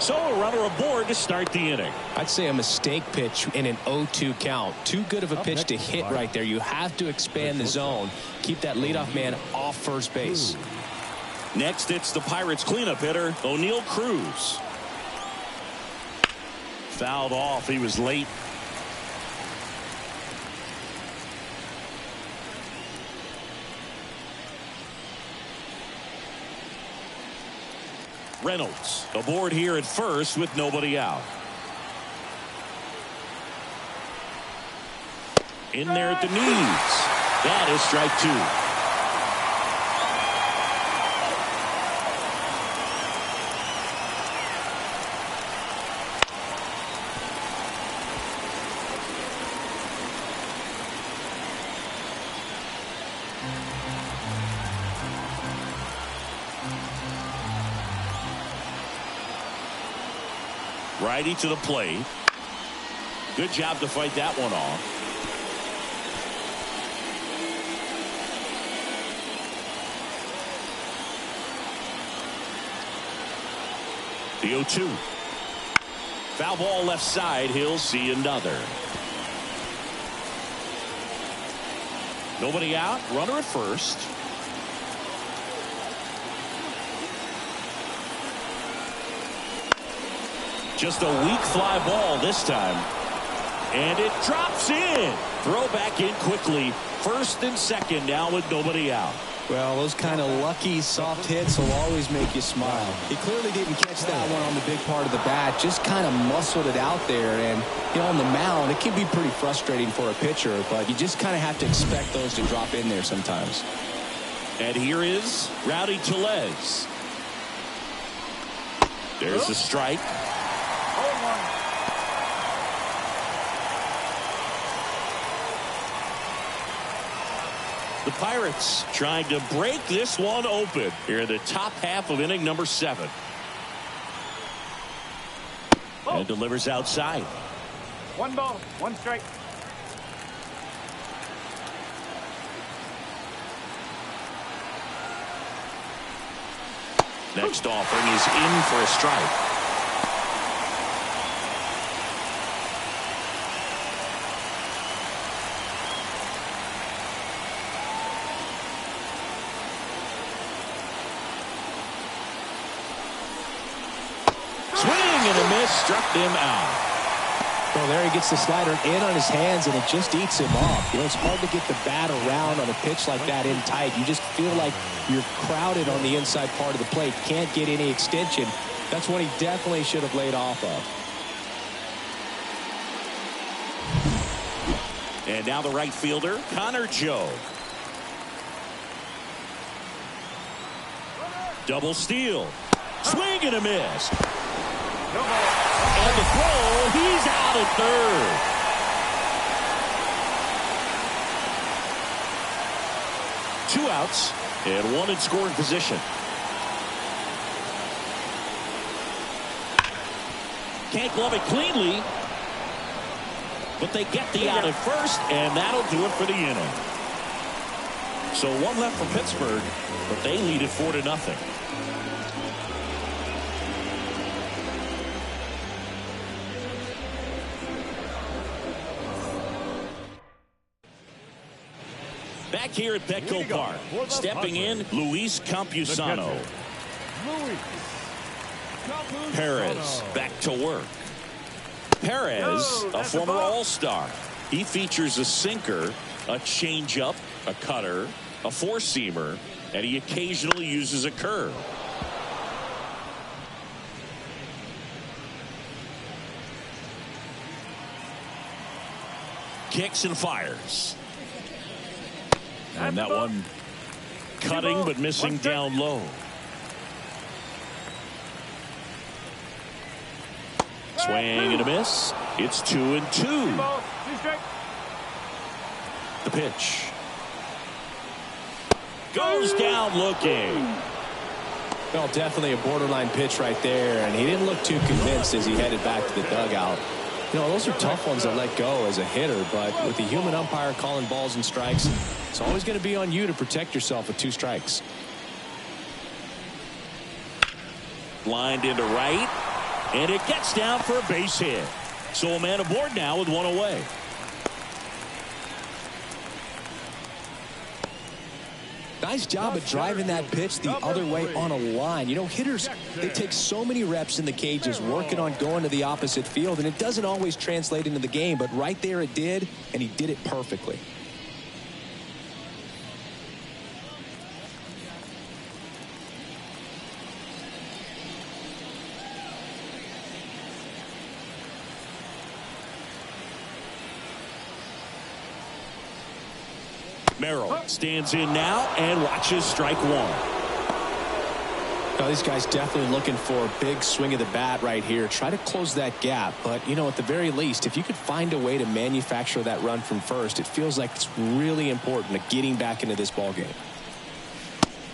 So a runner aboard to start the inning. I'd say a mistake pitch in an 0-2 count. Too good of a pitch to hit right there. You have to expand the zone. Keep that leadoff man off first base. Next, it's the Pirates cleanup hitter, O'Neal Cruz. Fouled off. He was late. Reynolds aboard here at first with nobody out. In there at the knees. That is strike 2. Righty to the plate. Good job to fight that one off. The 0-2. Foul ball left side. He'll see another. Nobody out. Runner at first. Just a weak fly ball this time. And it drops in. Throw back in quickly. First and second now with nobody out. Well, those kind of lucky soft hits will always make you smile. He clearly didn't catch that one on the big part of the bat. Just kind of muscled it out there. And, you know, on the mound, it can be pretty frustrating for a pitcher. But you just kind of have to expect those to drop in there sometimes. And here is Rowdy Tellez. There's the strike. The Pirates trying to break this one open here in the top half of inning number 7. And delivers outside. 1 ball, 1 strike. Next offering is in for a strike. Struck him out. Well, there he gets the slider in on his hands, and it just eats him off. You know, it's hard to get the bat around on a pitch like that in tight. You just feel like you're crowded on the inside part of the plate. Can't get any extension. That's one he definitely should have laid off of. And now the right fielder, Connor Joe. Double steal. Swing and a miss. And the throw, he's out at third. Two outs and one in scoring position. Can't glove it cleanly, but they get the out at first, and that'll do it for the inning. So one left for Pittsburgh, but they lead it 4-0. Back here at Petco Park, stepping in, Luis Campusano. Perez back to work. Perez, a former All-Star. He features a sinker, a changeup, a cutter, a four-seamer, and he occasionally uses a curve. Kicks and fires. And that one cutting but missing down low. Swing and a miss. It's 2-2. The pitch. Goes down looking. Well, definitely a borderline pitch right there, and he didn't look too convinced as he headed back to the dugout. You know, those are tough ones to let go as a hitter, but with the human umpire calling balls and strikes, it's always going to be on you to protect yourself with 2 strikes. Lined into right, and it gets down for a base hit. So a man aboard now with 1 away. Nice job of driving that pitch the other way on a line. You know, hitters, they take so many reps in the cages working on going to the opposite field, and it doesn't always translate into the game, but right there it did, and he did it perfectly. Merrill stands in now and watches strike 1. Now, these guys definitely looking for a big swing of the bat right here. Try to close that gap. But, you know, at the very least, if you could find a way to manufacture that run from first, it feels like it's really important to getting back into this ball game.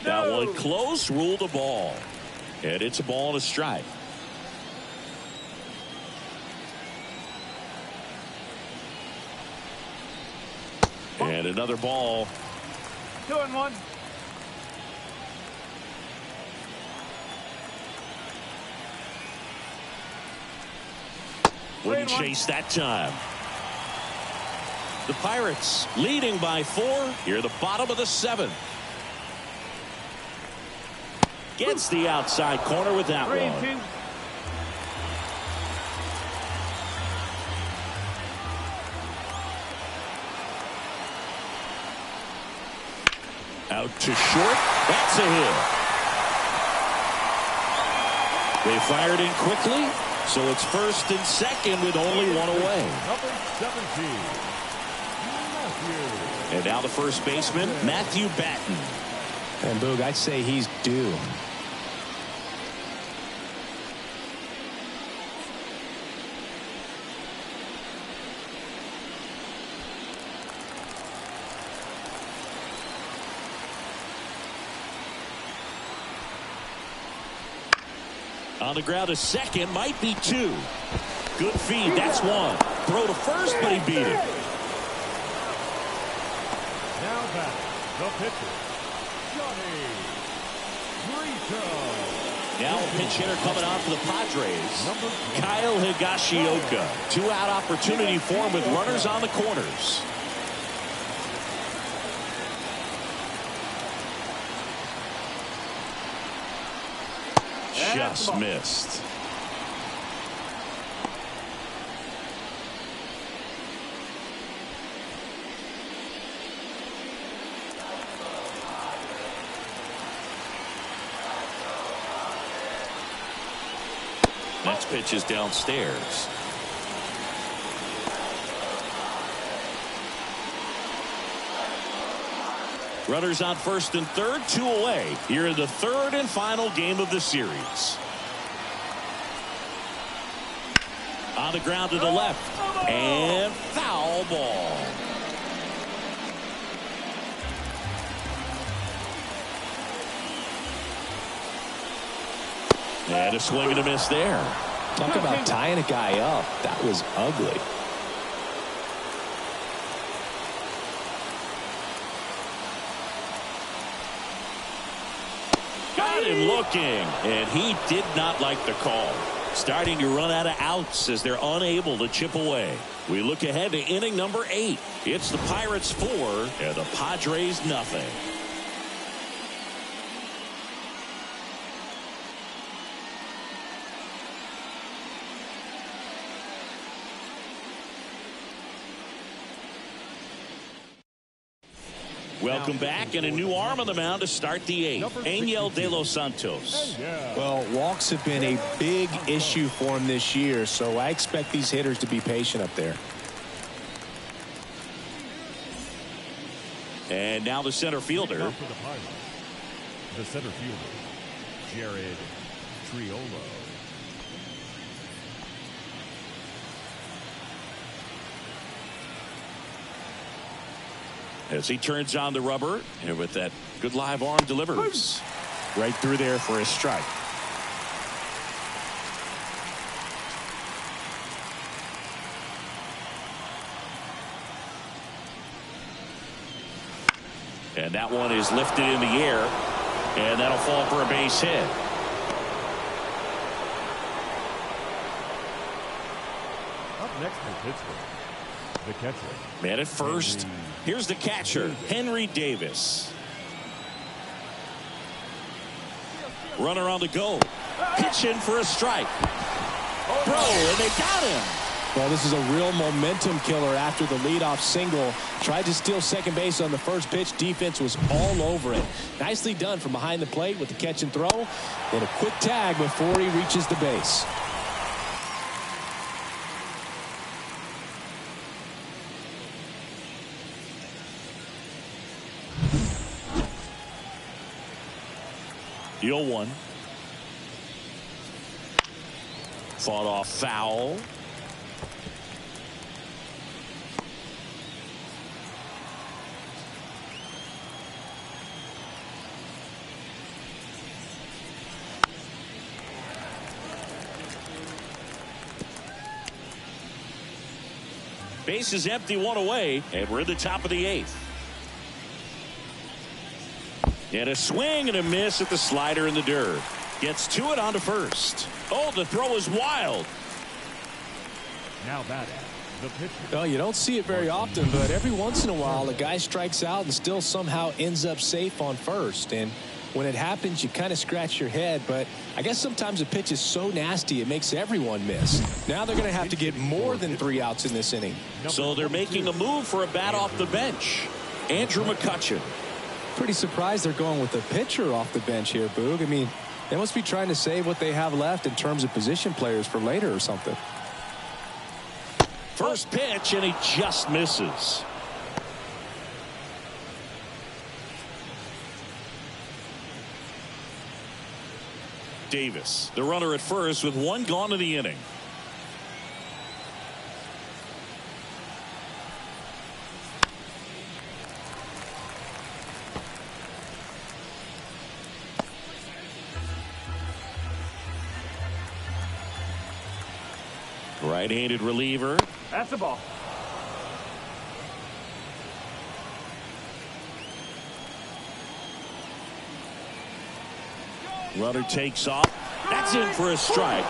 That one close, ruled a ball. And it's a ball and a strike. And another ball. 2-1. Wouldn't chase that time. The Pirates leading by 4 here at the bottom of the 7th. Gets the outside corner with that one. 3-2. Out to short. That's a hit. They fired in quickly, so it's first and second with only 1 away. Number 17, Matthew. And now the first baseman, Matthew Batten. And Boog, I'd say he's due. On the ground to second, might be 2. Good feed, that's 1. Throw to first, but he beat it. Now back, the pitcher, Johnny Brito. Now a pinch hitter coming on for the Padres, Kyle Higashioka. 2-out opportunity for him with runners on the corners. Just missed. Next pitch is downstairs. Runners on first and third, 2 away here in the 3rd and final game of the series. On the ground to the left, and foul ball. And a swing and a miss there. Talk about tying a guy up. That was ugly. Got him looking, and he did not like the call. Starting to run out of outs as they're unable to chip away. We look ahead to inning number 8. It's the Pirates 4 and the Padres nothing. Welcome back, and a new arm on the mound to start the eighth. Angel De Los Santos. Well, walks have been a big issue for him this year, so I expect these hitters to be patient up there. And now the center fielder. The center fielder, Jared Triolo. As he turns on the rubber, and with that good live arm delivers. Right through there for a strike. And that one is lifted in the air, and that'll fall for a base hit. Up next for Pittsburgh, the catcher. Man at first. Here's the catcher, Henry Davis. Runner on the go. Pitching for a strike. Throw, and they got him. Well, this is a real momentum killer after the leadoff single. Tried to steal second base on the first pitch. Defense was all over it. Nicely done from behind the plate with the catch and throw. And a quick tag before he reaches the base. The 0-1. Fought off foul. Base is empty, one away, and we're in the top of the eighth. And a swing and a miss at the slider in the dirt. Gets to it onto first. Oh, the throw is wild. Now batting, the pitcher. Well, you don't see it very often, but every once in a while a guy strikes out and still somehow ends up safe on first. And when it happens, you kind of scratch your head, but I guess sometimes a pitch is so nasty it makes everyone miss. Now they're going to have to get more than 3 outs in this inning. So they're making a move for a bat off the bench. Andrew McCutchen. Pretty surprised they're going with the pitcher off the bench here, Boog. I mean, they must be trying to save what they have left in terms of position players for later or something. First pitch, and he just misses. Davis, the runner at first with 1 gone in the inning. Right-handed reliever. That's the ball. Runner takes off. That's in for a strike.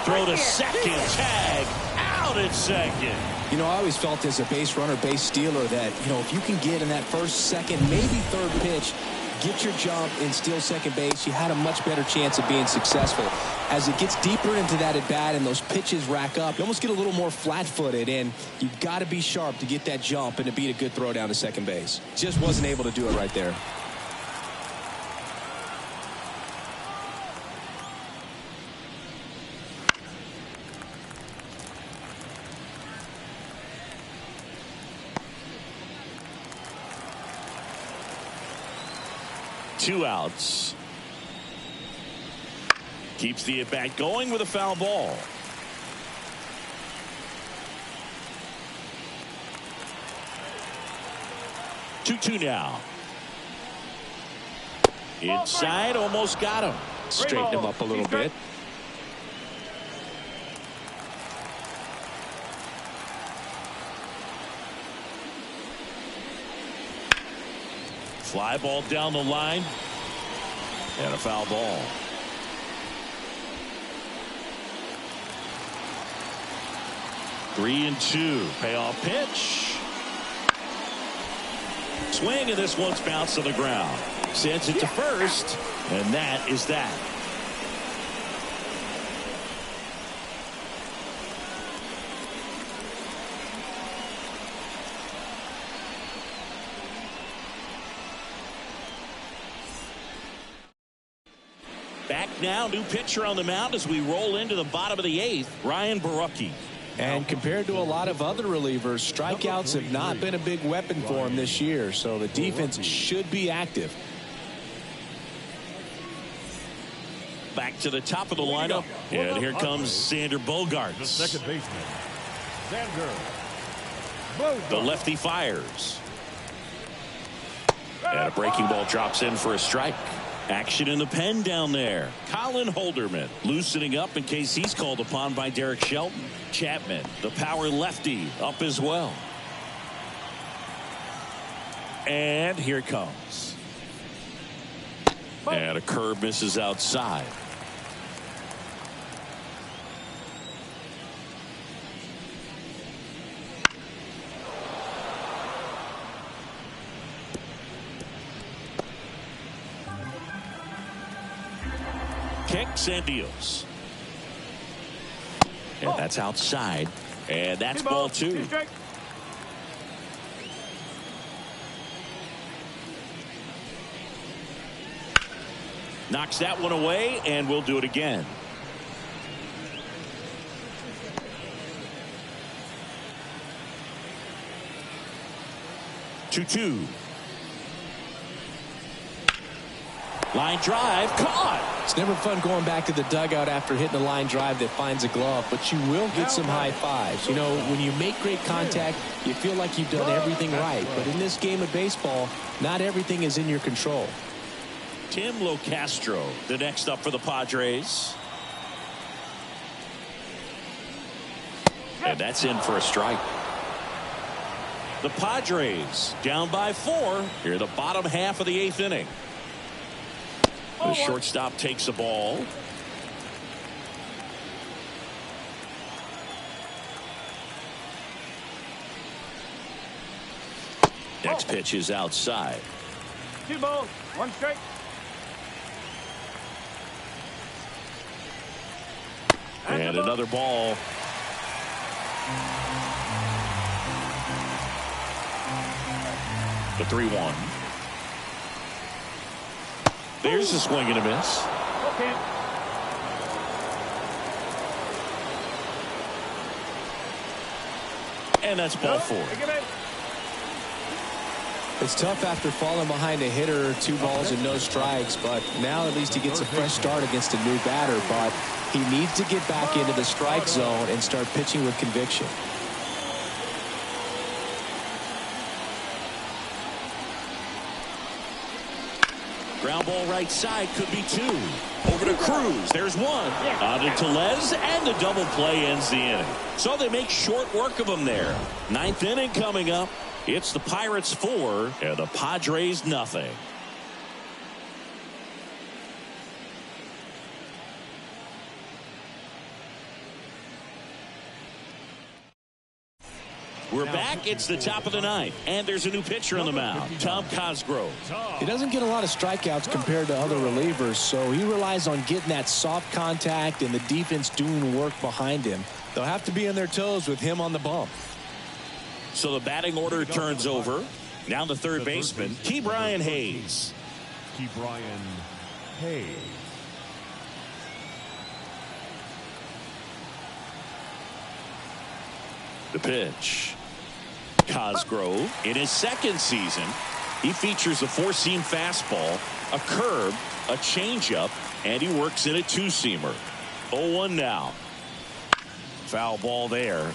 Throw to second. Tag. Out at second. You know, I always felt as a base runner, base stealer that, you know, if you can get in that first, second, maybe third pitch, get your jump and steal second base, you had a much better chance of being successful. As it gets deeper into that at bat and those pitches rack up, you almost get a little more flat-footed, and you've got to be sharp to get that jump and to beat a good throw down to second base. Just wasn't able to do it right there. Two outs. Keeps the at-bat going with a foul ball. Two now. Inside, almost got him. Straighten him up a little bit. Fly ball down the line. And a foul ball. Three and two. Payoff pitch. Swing, and this one's bounced to the ground. Sends it to first, and that is that. Back now, new pitcher on the mound as we roll into the bottom of the 8th, Ryan Borucki. And compared to a lot of other relievers, strikeouts have not been a big weapon for him this year, so the defense should be active. Back to the top of the lineup, and here comes Xander Bogaerts. The second baseman, Xander Bogaerts. The lefty fires. And a breaking ball drops in for a strike. Action in the pen down there. Colin Holderman loosening up in case he's called upon by Derek Shelton. Chapman, the power lefty, up as well. And here it comes. And a curve misses outside. Kicks and deals. And that's outside. And that's ball 2. Knocks that one away, and we'll do it again. Two. Line drive, caught. It's never fun going back to the dugout after hitting a line drive that finds a glove, but you will get some high fives. You know, when you make great contact, you feel like you've done everything right. But in this game of baseball, not everything is in your control. Tim Locastro, the next up for the Padres. And that's in for a strike. The Padres down by 4 here in the bottom half of the 8th inning. The shortstop takes the ball. Next pitch is outside. 2 balls, 1 strike. And another ball. The 3-1. There's a swing and a miss. Okay. And that's ball 4. It's tough after falling behind a hitter, 2 balls and no strikes, but now at least he gets a fresh start against a new batter, but he needs to get back into the strike zone and start pitching with conviction. Ground ball right side, could be 2. Over to Cruz. There's 1. On to Tellez, and the double play ends the inning. So they make short work of him there. 9th inning coming up. It's the Pirates 4 and the Padres nothing. We're back. It's the top of the 9th, and there's a new pitcher on the mound, Tom Cosgrove. He doesn't get a lot of strikeouts compared to other relievers, so he relies on getting that soft contact and the defense doing work behind him. They'll have to be on their toes with him on the bump. So the batting order turns over. Now the third baseman, Ke'Bryan Hayes. Ke'Bryan Hayes. The pitch. Cosgrove, in his 2nd season, he features a 4-seam fastball, a curve, a changeup, and he works in a 2-seamer. 0-1 now. Foul ball there.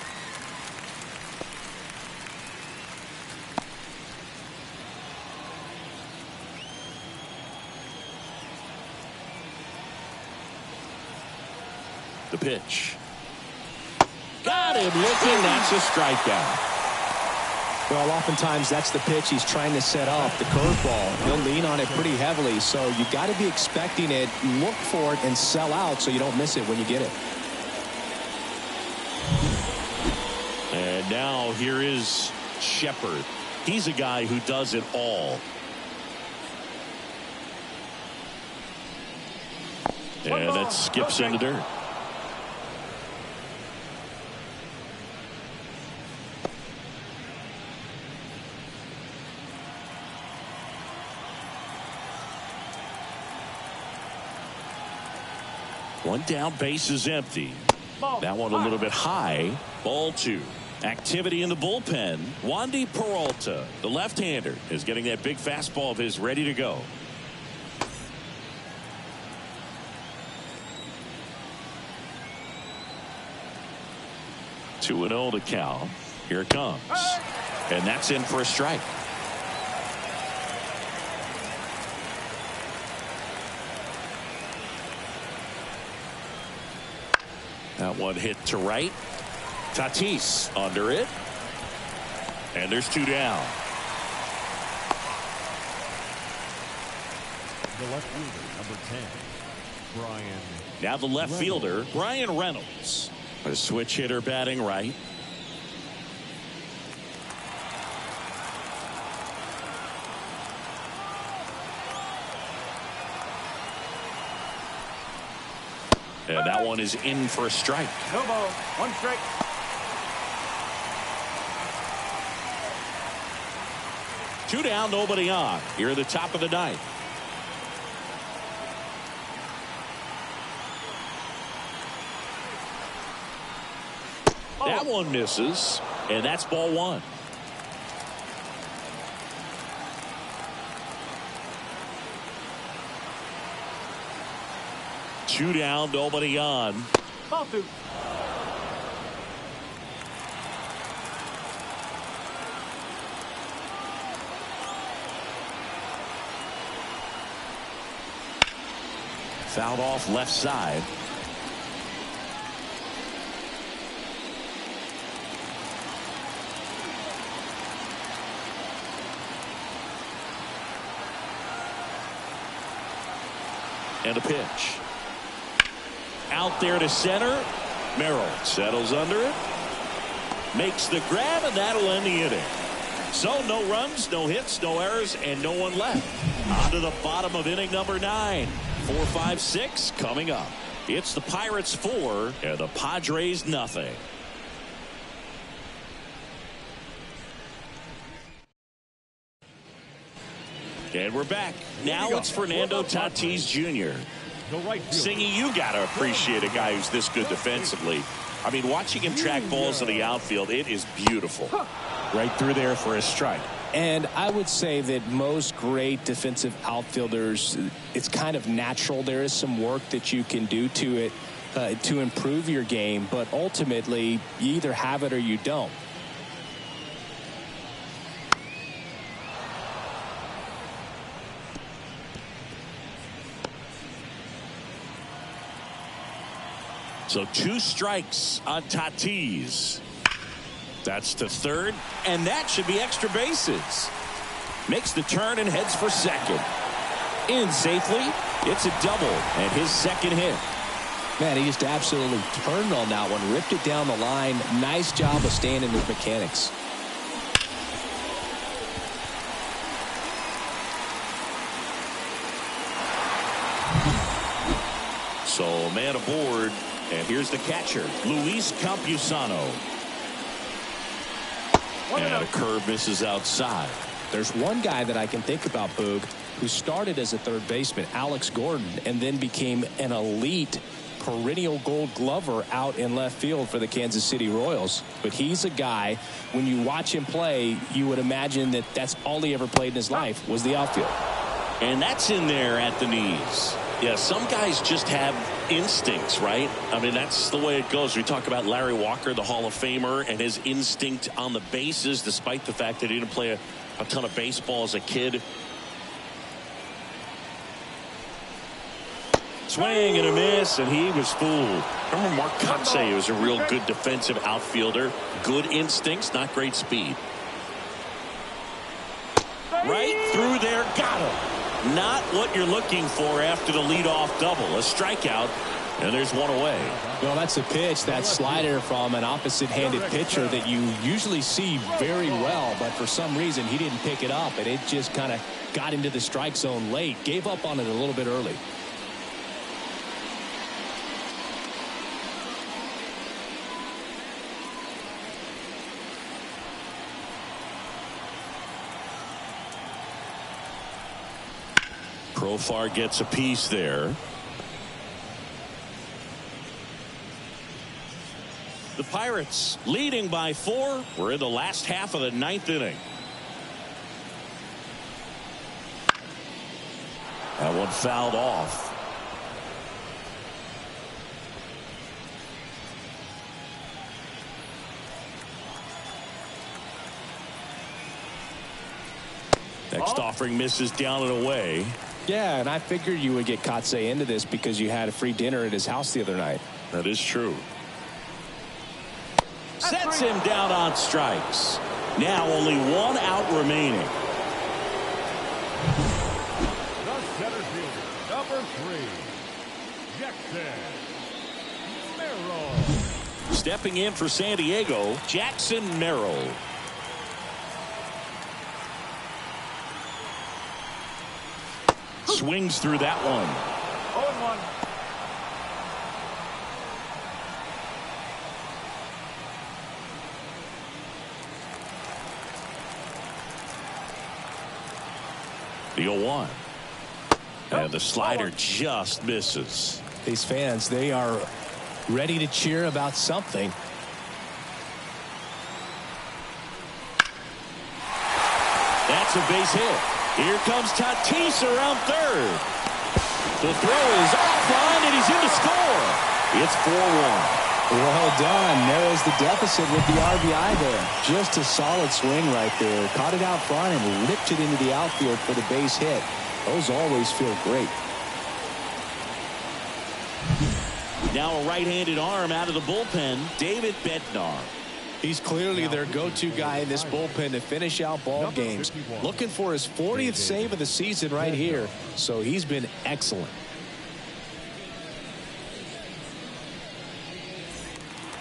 The pitch. Got him looking. That's a strikeout. Well, oftentimes that's the pitch he's trying to set up, the curveball. He'll lean on it pretty heavily, so you got to be expecting it, look for it, and sell out so you don't miss it when you get it. And now here is Shepard. He's a guy who does it all. And that skips in the dirt. One down, base is empty. That one a little bit high. Ball 2. Activity in the bullpen. Wandy Peralta, the left-hander, is getting that big fastball of his ready to go. Two and 0 to count. Here it comes. And that's in for a strike. That one hit to right. Tatis under it. And there's 2 down. The left fielder, number 10, Brian. Now the left fielder, Brian Reynolds. A switch hitter batting right. And that one is in for a strike. No ball. 1 strike. Two down, nobody on. Here at the top of the 9th. That one misses, and that's ball 1. Two down, nobody on. Ball 2. Fouled off left side. And a pitch. Out there to center. Merrill settles under it. Makes the grab, and that'll end the inning. So no runs, no hits, no errors, and no one left. On to the bottom of inning number 9. 4, 5, 6 coming up. It's the Pirates 4 and the Padres nothing. And we're back. Now it's Fernando Tatis Jr. Singy, you got to appreciate a guy who's this good defensively. I mean, watching him track balls in the outfield, it is beautiful. Right through there for a strike. And I would say that most great defensive outfielders, it's kind of natural. There is some work that you can do to it to improve your game, but ultimately you either have it or you don't. So 2 strikes on Tatis. That's to third, and that should be extra bases. Makes the turn and heads for second. In safely. It's a double and his second hit. Man, he just absolutely turned on that one, ripped it down the line. Nice job of staying in his mechanics. So man aboard, and here's the catcher, Luis Campusano. And a curve misses outside. There's one guy that I can think about, Boog, who started as a third baseman, Alex Gordon, and then became an elite perennial Gold Glover out in left field for the Kansas City Royals. But he's a guy, when you watch him play, you would imagine that that's all he ever played in his life was the outfield. And that's in there at the knees. Yeah, some guys just have instincts, right? I mean, that's the way it goes. We talk about Larry Walker, the Hall of Famer, and his instinct on the bases, despite the fact that he didn't play a ton of baseball as a kid. Swing and a miss, and he was fooled. Remember Mark Kotsay was a real good defensive outfielder. Good instincts, not great speed. Right through there, got him. Not what you're looking for after the leadoff double. A strikeout, and there's one away. Well, that's a pitch, that slider from an opposite-handed pitcher that you usually see very well, but for some reason he didn't pick it up, and it just kind of got into the strike zone late. Gave up on it a little bit early. Profar gets a piece there. Pirates leading by 4. We're in the last half of the 9th inning. That one fouled off. Next offering misses down and away. Yeah, and I figured you would get Kotsay into this because you had a free dinner at his house the other night. That is true. Sets him down on strikes. Now only 1 out remaining. The center fielder, number 3, Jackson Merrill. Stepping in for San Diego, Jackson Merrill. Swings through that one. 0-1. The 0-1. And the slider just misses. These fans, they are ready to cheer about something. That's a base hit. Here comes Tatis around third. The throw is offline and he's in to score. It's 4-1. Well done. Narrows the deficit with the RBI there. Just a solid swing right there. Caught it out front and ripped it into the outfield for the base hit. Those always feel great. Now a right-handed arm out of the bullpen, David Bednar. He's clearly their go-to guy in this bullpen to finish out ball games. Looking for his 40th save of the season right here. So he's been excellent.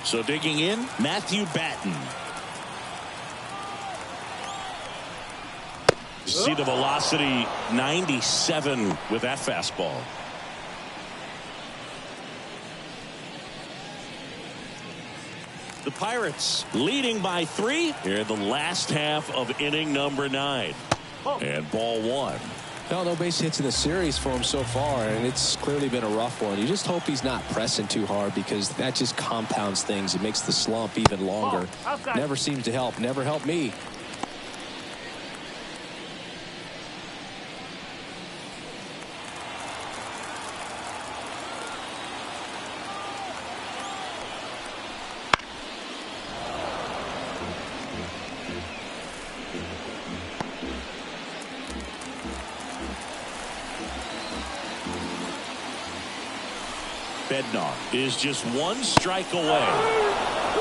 So digging in, Matthew Batten. See the velocity, 97 with that fastball. The Pirates leading by 3 here in the last half of inning number 9. And ball 1. Well, no base hits in the series for him so far, and it's clearly been a rough one. You just hope he's not pressing too hard because that just compounds things. It makes the slump even longer. Never seems to help. Never helped me. Bednar is just 1 strike away.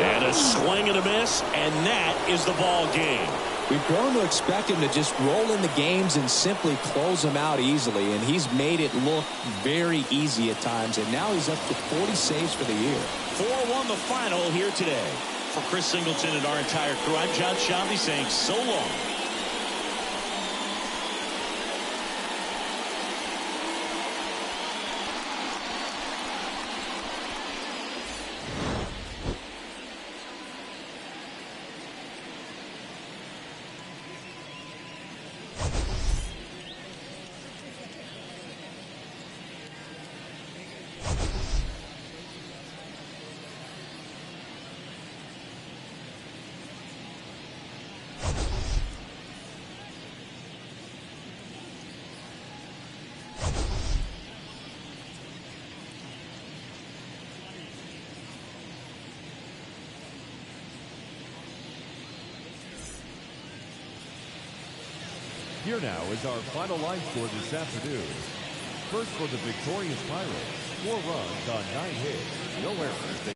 And a swing and a miss, and that is the ball game. We've grown to expect him to just roll in the games and simply close them out easily, and he's made it look very easy at times, and now he's up to 40 saves for the year. 4-1 the final here today. For Chris Singleton and our entire crew, I'm John Shambi saying so long. Here now is our final line score this afternoon. First for the victorious Pirates, 4 runs on 9 hits, no errors.